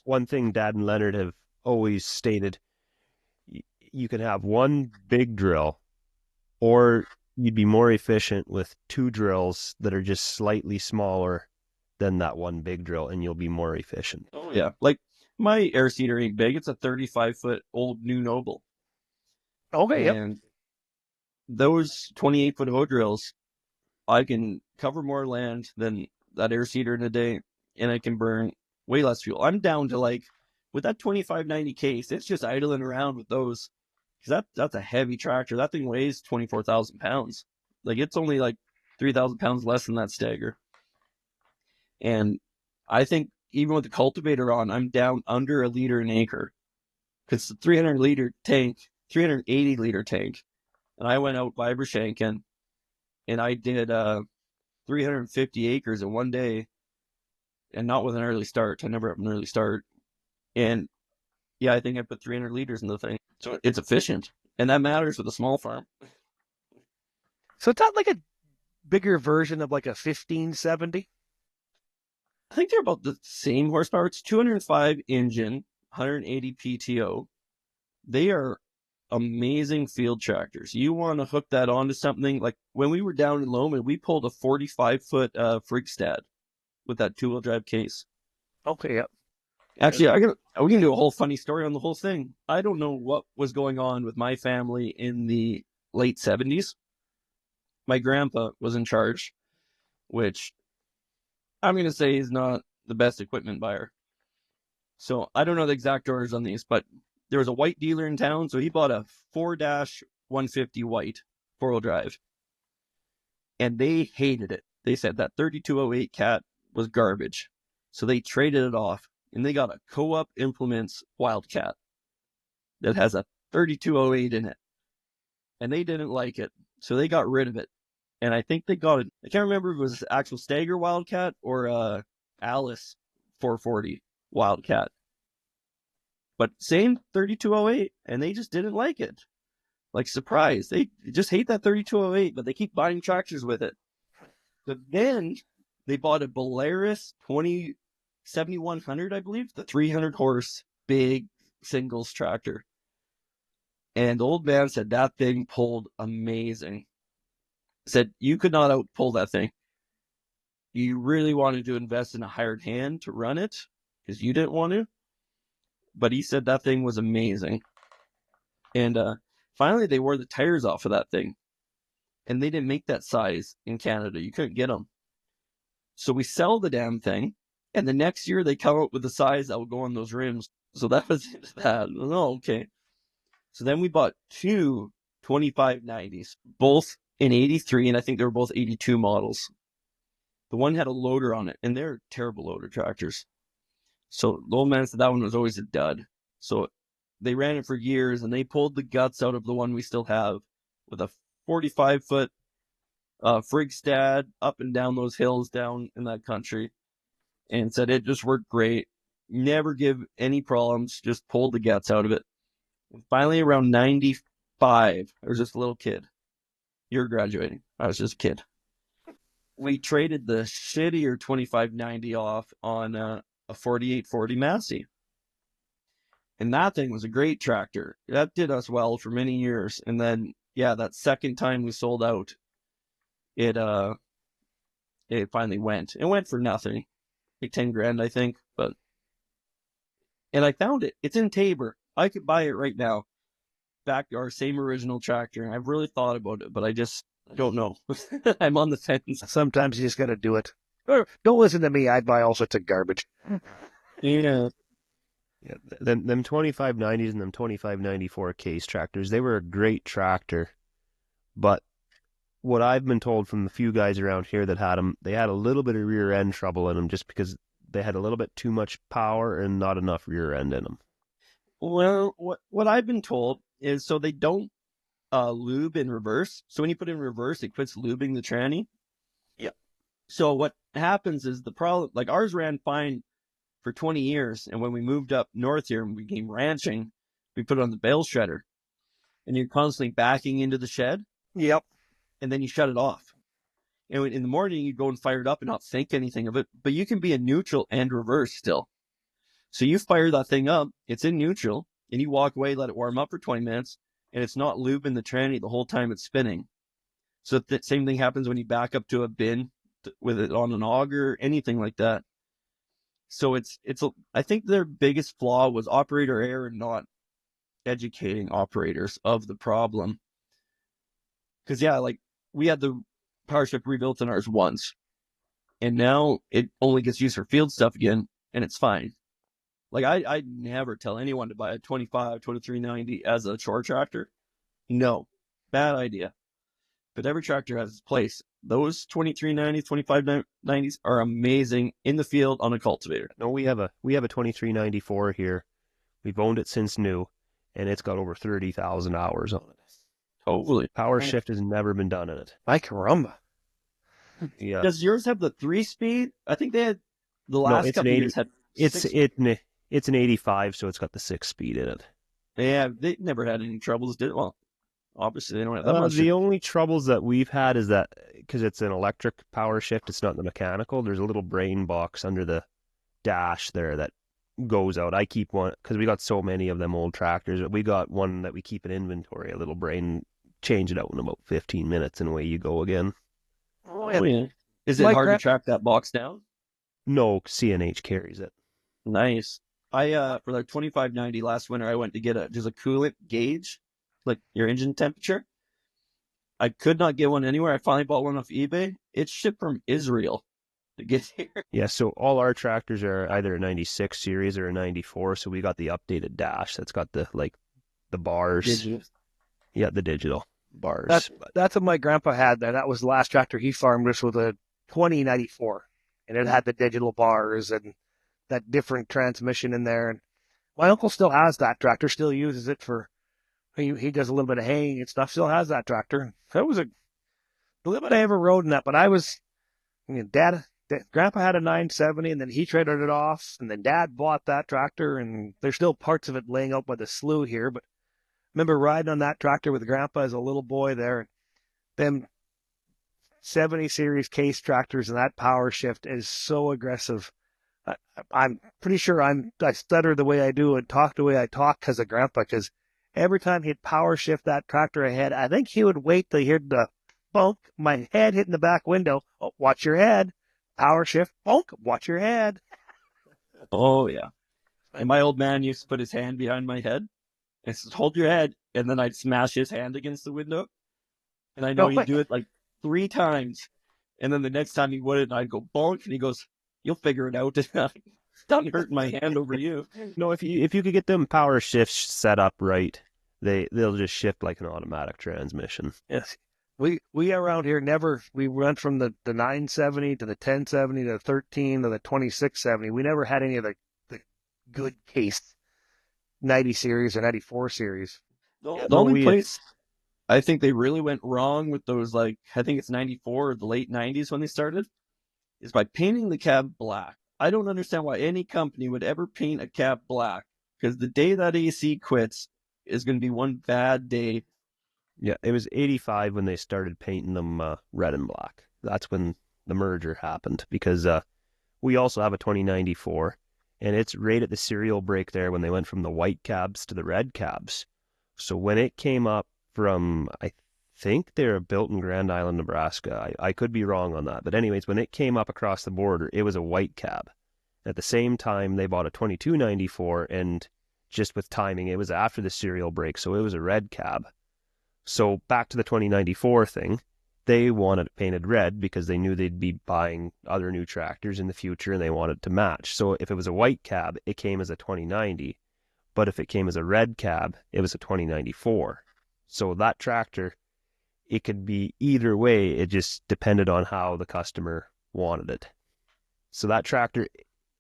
One thing Dad and Leonard have always stated, you can have one big drill, or you'd be more efficient with two drills that are just slightly smaller than that one big drill, and you'll be more efficient. Oh, yeah. Like, my air seeder ain't big. It's a 35-foot old New Noble. Okay, and those 28-foot hoe drills, I can cover more land than that air seeder in a day, and I can burn way less fuel. I'm down to, like, with that 2590 case, it's just idling around with those, because that's a heavy tractor. That thing weighs 24,000 pounds. Like, it's only like 3,000 pounds less than that Stagger. And I think even with the cultivator on, I'm down under a liter an acre, because the 380 liter tank, and I went out Vibershanking, and I did 350 acres in one day, and not with an early start. I never have an early start. And yeah, I think I put 300 liters in the thing. So it's efficient, and that matters with a small farm. So it's not like a bigger version of like a 1570? I think they're about the same horsepower. It's 205 engine, 180 PTO. They are amazing field tractors. You want to hook that onto something, like when we were down in Loma, we pulled a 45-foot Frigstad with that two-wheel drive case. Okay, yep. Actually, we can do a whole funny story on the whole thing. I don't know what was going on with my family in the late 70s. My grandpa was in charge, which I'm going to say is not the best equipment buyer. So I don't know the exact orders on these, but there was a white dealer in town, so he bought a 4-150 white 4-wheel drive. And they hated it. They said that 3208 Cat was garbage. So they traded it off, and they got a Co-op Implements Wildcat that has a 3208 in it. And they didn't like it, so they got rid of it. And I think they got it. I can't remember if it was actual Stagger Wildcat or Alice 440 Wildcat. But same 3208, and they just didn't like it. Like, surprise. They just hate that 3208, but they keep buying tractors with it. So then they bought a Polaris 7100, I believe, the 300 horse big singles tractor. And the old man said that thing pulled amazing. Said you could not outpull that thing. You really wanted to invest in a hired hand to run it, because you didn't want to. But he said that thing was amazing. And finally, they wore the tires off of that thing. And they didn't make that size in Canada. You couldn't get them. So we sell the damn thing. And the next year, they come up with the size that will go on those rims. So that was that. Oh, okay. So then we bought two 2590s, both in 83, and I think they were both 82 models. The one had a loader on it, and they're terrible loader tractors. So the old man said that one was always a dud. So they ran it for years, and they pulled the guts out of the one we still have with a 45-foot Frigstad up and down those hills down in that country, and said it just worked great. Never give any problems, just pulled the guts out of it. And finally, around 95, I was just a little kid. You're graduating. I was just a kid. We traded the shittier 2590 off on a 4840 Massey. And that thing was a great tractor. That did us well for many years. And then, yeah, that second time we sold out, it finally went. It went for nothing. Like 10 grand, I think. And I found it. It's in Tabor. I could buy it right now. Back our same original tractor. I've really thought about it, but I don't know. I'm on the fence. Sometimes you just got to do it. Or don't listen to me. I'd buy all sorts of garbage. Yeah. Yeah, them 2590s and them 2594 case tractors, they were a great tractor. But what I've been told from the few guys around here that had them, they had a little bit of rear end trouble in them just because they had a little bit too much power and not enough rear end in them. Well, what I've been told is so they don't lube in reverse. So when you put it in reverse, it quits lubing the tranny. Yeah. So what happens is the problem, like ours ran fine for 20 years. And when we moved up north here and we came ranching, we put it on the bale shredder. And you're constantly backing into the shed. Yep. And then you shut it off. And in the morning, you go and fire it up and not think anything of it. But you can be in neutral and reverse still. So you fire that thing up, it's in neutral, and you walk away, let it warm up for 20 minutes, and it's not lubing the tranny the whole time it's spinning. So the same thing happens when you back up to a bin with it on an auger, anything like that. So I think their biggest flaw was operator error and not educating operators of the problem. Because yeah, like we had the power shift rebuilt in ours once, and now it only gets used for field stuff again, and it's fine. Like I'd never tell anyone to buy a 2390 as a chore tractor. No, bad idea. But every tractor has its place. Those 2390s, 2590s are amazing in the field on a cultivator. No, we have a 2394 here. We've owned it since new, and it's got over 30,000 hours on it. Totally. Power shift has never been done in it. My caramba. Yeah. Does yours have the 3-speed? I think they had the last couple years had it's an 85, so it's got the 6-speed in it. Yeah, they never had any troubles, did it? Well, obviously they don't have that much. The only troubles that we've had is that because it's an electric power shift, it's not the mechanical. There's a little brain box under the dash there that goes out. I keep one because we got so many of them old tractors. We got one that we keep in inventory, a little brain, change it out in about 15 minutes and away you go again. Oh yeah. Is it hard to track that box down? No, CNH carries it. Nice. I for like 2590 last winter, I went to get just a coolant gauge, like your engine temperature. I could not get one anywhere. I finally bought one off eBay. It's shipped from Israel to get here. Yeah, so all our tractors are either a 96 series or a 94. So we got the updated dash that's got the bars. Digital. Yeah, the digital bars. That's what my grandpa had there. That was the last tractor he farmed us with a 2094, and it had the digital bars and that different transmission in there. And my uncle still has that tractor, still uses it for, he does a little bit of haying and stuff, still has that tractor. That was the limit I ever rode in that, but Grandpa had a 970 and then he traded it off, and then Dad bought that tractor, and there's still parts of it laying out by the slough here, but I remember riding on that tractor with Grandpa as a little boy there, and them 70 series case tractors and that power shift is so aggressive. I'm pretty sure I stutter the way I do and talk the way I talk because of Grandpa, because every time he'd power shift that tractor ahead, I think he would wait till he heard the bonk, my head hitting the back window. Oh, watch your head. Power shift, bonk, watch your head. Oh, yeah. And my old man used to put his hand behind my head and says, hold your head. And then I'd smash his hand against the window. And I know he'd do it like 3 times. And then the next time he wouldn't, I'd go bonk. And he goes, you'll figure it out. Done hurting my hand over you. No, if you could get them power shifts set up right, they'll just shift like an automatic transmission. Yes. We around here we went from the 970 to the 1070 to the 13 to the 2670. We never had any of the good case 90 series or 94 series. The only place I think they really went wrong with those, like, I think it's 94 or the late 90s when they started, is by painting the cab black. I don't understand why any company would ever paint a cab black, because the day that AC quits is going to be one bad day. Yeah, it was 85 when they started painting them red and black. That's when the merger happened, because we also have a 2094, and it's right at the serial break there when they went from the white cabs to the red cabs. So when it came up from, I think they were built in Grand Island, Nebraska. I could be wrong on that. But anyways, when it came up across the border, it was a white cab. At the same time, they bought a 2294, and just with timing, it was after the serial break, so it was a red cab. So back to the 2094 thing, they wanted it painted red because they knew they'd be buying other new tractors in the future, and they wanted to match. So if it was a white cab, it came as a 2090. But if it came as a red cab, it was a 2094. So that tractor, it could be either way. It just depended on how the customer wanted it. So that tractor,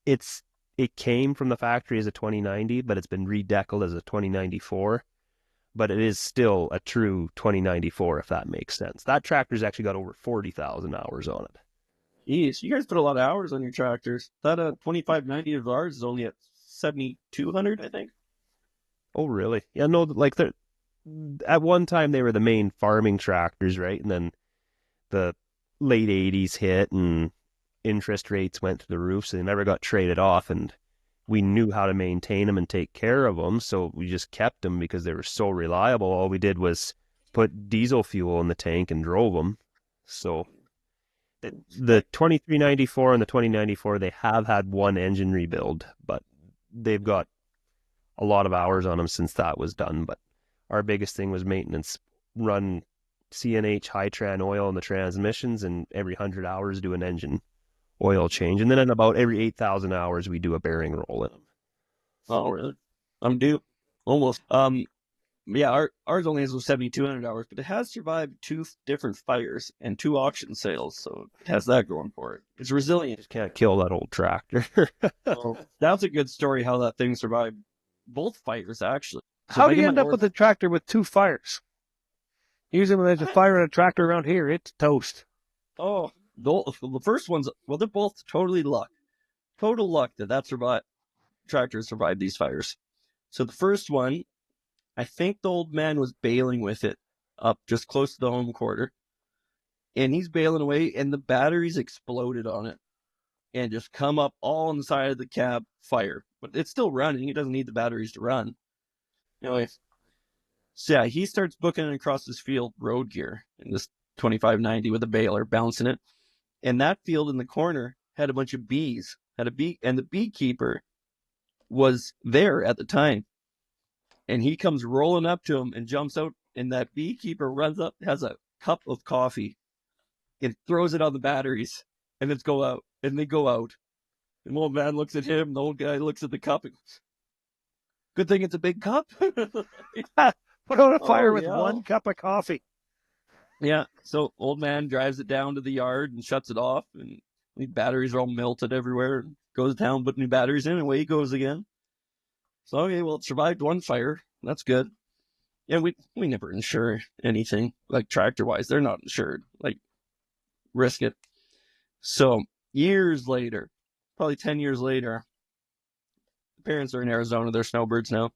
it's it came from the factory as a 2090, but it's been redeckled as a 2094. But it is still a true 2094, if that makes sense. That tractor's actually got over 40,000 hours on it. Jeez, you guys put a lot of hours on your tractors. That 2590 of ours is only at 7,200, I think. Oh, really? Yeah, no, like at one time they were the main farming tractors, right? And then the late 80s hit and interest rates went to the roof, so they never got traded off. And we knew how to maintain them and take care of them, so we just kept them because they were so reliable. All we did was put diesel fuel in the tank and drove them. So the 2394 and the 2094, they have had one engine rebuild, but they've got a lot of hours on them since that was done. But our biggest thing was maintenance. Run CNH high tran oil in the transmissions, and every 100 hours do an engine oil change. And then in about every 8,000 hours, we do a bearing roll in them. Oh, really? I'm due. Almost. Yeah, ours only has 7,200 hours, but it has survived 2 different fires and 2 auction sales, so it has that going for it. It's resilient. Just can't kill that old tractor. So that's a good story how that thing survived both fires, actually. So How do you end up with a tractor with 2 fires? Usually when there's a fire in a tractor around here, it's toast. Oh, the first ones, well, they're both totally luck. Total luck that tractor survived these fires. So the first one, I think the old man was bailing with it up just close to the home quarter. And he's bailing away, and the batteries exploded on it and just come up all on the side of the cab fire. But it's still running. It doesn't need the batteries to run. Anyway, so yeah, he starts booking it across this field road gear in this 2590 with a baler, bouncing it. And that field in the corner had a bunch of bees, and the beekeeper was there at the time. And he comes rolling up to him and jumps out, and that beekeeper runs up, has a cup of coffee, and throws it on the batteries, and they go out. And the old man looks at him, the old guy looks at the cup, and goes, good thing it's a big cup. Put out a fire with 1 cup of coffee. Yeah, so old man drives it down to the yard and shuts it off, and the batteries are all melted everywhere, and goes down, put new batteries in, and away he goes again. So, okay, well, it survived 1 fire. That's good. Yeah, we never insure anything, like tractor-wise. They're not insured. Like, risk it. So, years later, probably 10 years later, the parents are in Arizona. They're snowbirds now.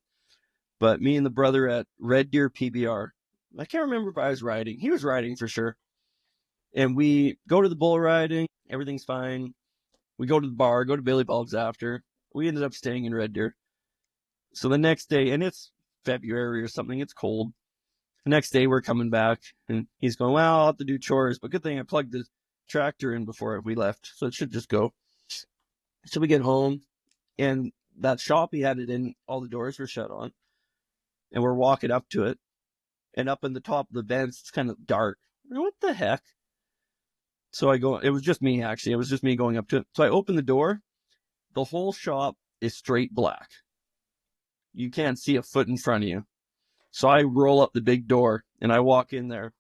But me and the brother at Red Deer PBR, I can't remember if I was riding. He was riding for sure. And we go to the bull riding. Everything's fine. We go to the bar, go to Billy Boggs after. We ended up staying in Red Deer. So the next day, and it's February or something, it's cold. The next day we're coming back, and he's going, well, I'll have to do chores, but good thing I plugged the tractor in before we left, so it should just go. So we get home, and that shop he had it in, all the doors were shut on, and we're walking up to it, and up in the top of the vents, it's kind of dark. What the heck? So I go, it was just me, actually. It was just me going up to it. So I open the door. The whole shop is straight black. You can't see a foot in front of you. So I roll up the big door, and I walk in there.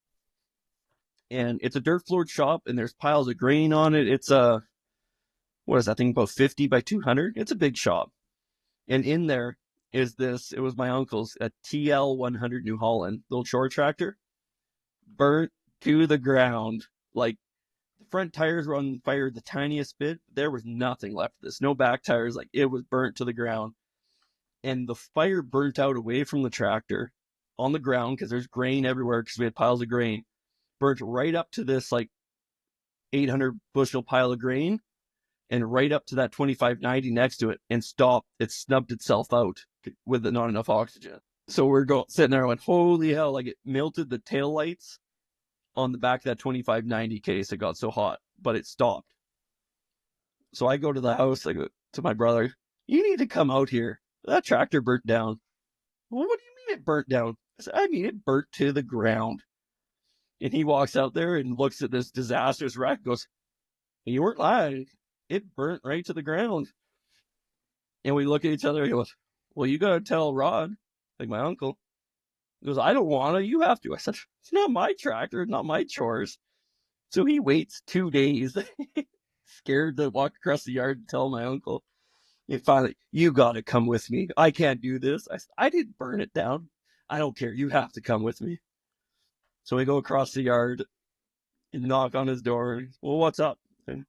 And it's a dirt floored shop, and there's piles of grain on it. It's what is that thing, about 50 by 200? It's a big shop. And in there is this, it was my uncle's, a TL 100 New Holland, little short tractor, burnt to the ground. Like, the front tires were on fire the tiniest bit. There was nothing left of this. No back tires. Like, it was burnt to the ground. And the fire burnt out away from the tractor on the ground because there's grain everywhere because we had piles of grain. Burnt right up to this like 800 bushel pile of grain and right up to that 2590 next to it and stopped. It snubbed itself out with not enough oxygen. So we're sitting there and went, holy hell, like it melted the tail lights on the back of that 2590 case. It got so hot, but it stopped. So I go to the house, I go to my brother, you need to come out here. That tractor burnt down. Well, what do you mean it burnt down? I said, I mean, it burnt to the ground. And he walks out there and looks at this disastrous wreck and goes, you weren't lying. It burnt right to the ground. And we look at each other and he goes, well, you got to tell Rod, like my uncle. He goes, I don't want to. You have to. I said, it's not my tractor. It's not my chores. So he waits 2 days, scared to walk across the yard and tell my uncle. And finally, you got to come with me. I can't do this. I said, I didn't burn it down. I don't care. You have to come with me. So we go across the yard and knock on his door. And, well, what's up? And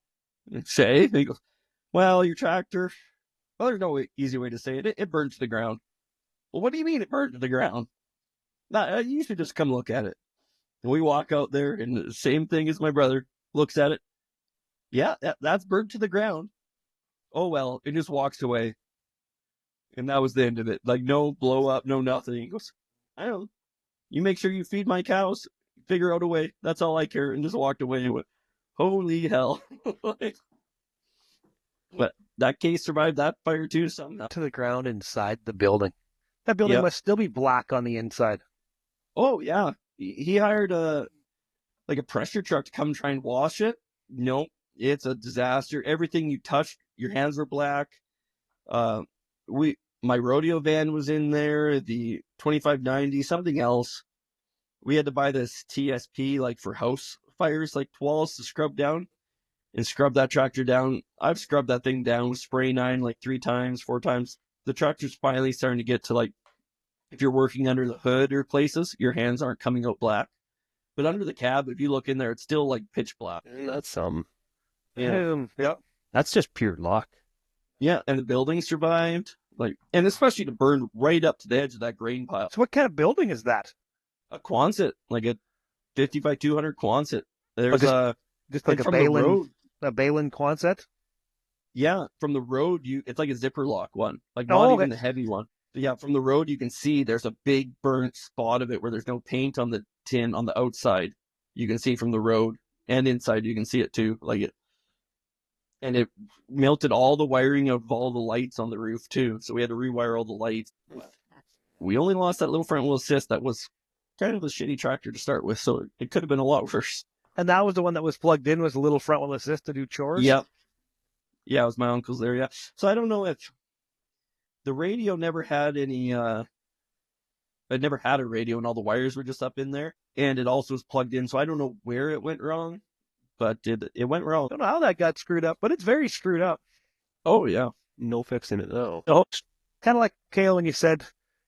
say, and he goes, well, your tractor. Well, there's no easy way to say it. It burned to the ground. Well, what do you mean it burned to the ground? Nah, you should just come look at it. And we walk out there, and the same thing as my brother looks at it. Yeah, that's burnt to the ground. Oh, well, it just walks away. And that was the end of it. Like, no blow up, no nothing. He goes, I don't know. You make sure you feed my cows, figure out a way. That's all I care. And just walked away and went, holy hell. But that case survived that fire too somehow. To the ground inside the building. That building Yep. must still be black on the inside. Oh, yeah. He hired a pressure truck to come try and wash it. Nope. It's a disaster. Everything you touched, your hands were black. My rodeo van was in there, the 2590, something else. We had to buy this TSP like for house fires, like walls to scrub down and scrub that tractor down. I've scrubbed that thing down with spray 9 like 3 times, 4 times. The tractor's finally starting to get to like, if you're working under the hood or places, your hands aren't coming out black. But under the cab, if you look in there, it's still like pitch black. That's Yeah. that's just pure luck. Yeah, and the building survived. And especially to burn right up to the edge of that grain pile. So what kind of building is that? A Quonset, like a 50 by 200 Quonset. There's Just like from the road. a Balin Quonset? Yeah, from the road, it's like a zipper lock one, like Oh, not okay. even the heavy one. But yeah, from the road, you can see there's a big burnt spot of it where there's no paint on the tin on the outside. You can see from the road, and inside you can see it too. And it melted all the wiring of all the lights on the roof too. So we had to rewire all the lights. We only lost that little front wheel assist. That was kind of a shitty tractor to start with, so it could have been a lot worse. And that was the one that was plugged in with a little front wheel assist to do chores? Yep. Yeah, it was my uncle's there, yeah. So I don't know if the radio never had any, it never had a radio and all the wires were just up in there. And it also was plugged in, so I don't know where it went wrong, but it went wrong. I don't know how that got screwed up, but it's very screwed up. Oh, yeah. No fixing it though. No, kind of like Kale when you said,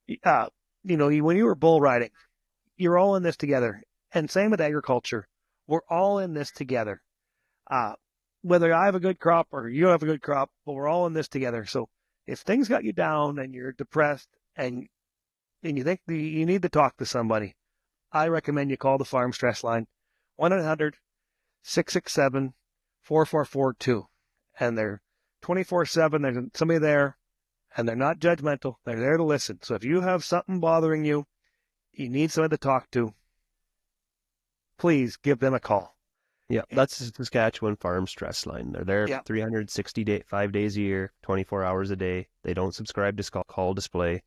when you were bull riding, you're all in this together. And same with agriculture. We're all in this together. Whether I have a good crop or you have a good crop, but we're all in this together. So if things got you down and you're depressed and you think you need to talk to somebody, I recommend you call the Farm Stress Line, 1-800-667-4442. And they're 24/7. There's somebody there, and they're not judgmental. They're there to listen. So if you have something bothering you, you need somebody to talk to, please give them a call. Yeah, that's the Saskatchewan Farm Stress Line. They're there Yeah. 5 days a year, 24 hours a day. They don't subscribe to call display.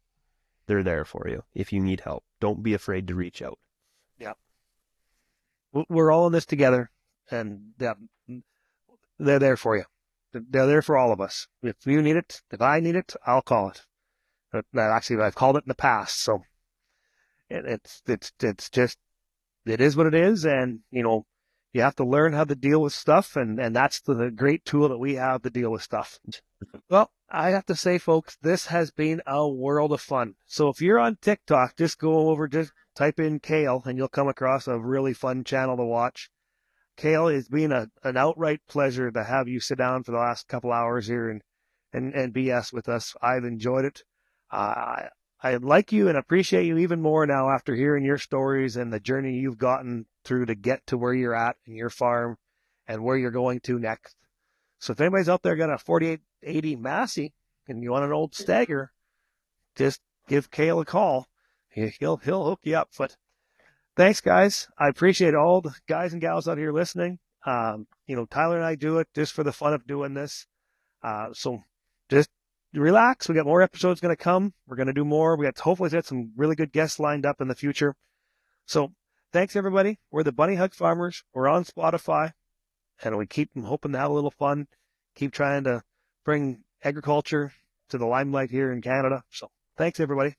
They're there for you if you need help. Don't be afraid to reach out. Yeah. We're all in this together, and they're there for you. They're there for all of us. If you need it, if I need it, I'll call it. Actually, I've called it in the past, so it's just, it is what it is, and, you have to learn how to deal with stuff, and that's the great tool that we have to deal with stuff. Well, I have to say, folks, this has been a world of fun. So if you're on TikTok, just type in Kale, and you'll come across a really fun channel to watch. Kale, it's been an outright pleasure to have you sit down for the last couple hours here and BS with us. I've enjoyed it. I like you and appreciate you even more now after hearing your stories and the journey you've gotten through to get to where you're at in your farm and where you're going to next. So if anybody's out there got a 4880 Massey and you want an old Stagger, just give Kale a call. He'll hook you up. But thanks, guys. I appreciate all the guys and gals out here listening. Tyler and I do it just for the fun of doing this. So just relax. We got more episodes going to come. We're going to do more. We got hopefully get some really good guests lined up in the future. So thanks, everybody. We're the Bunny Hug Farmers. We're on Spotify, and we keep hoping to have a little fun. Keep trying to bring agriculture to the limelight here in Canada. So thanks, everybody.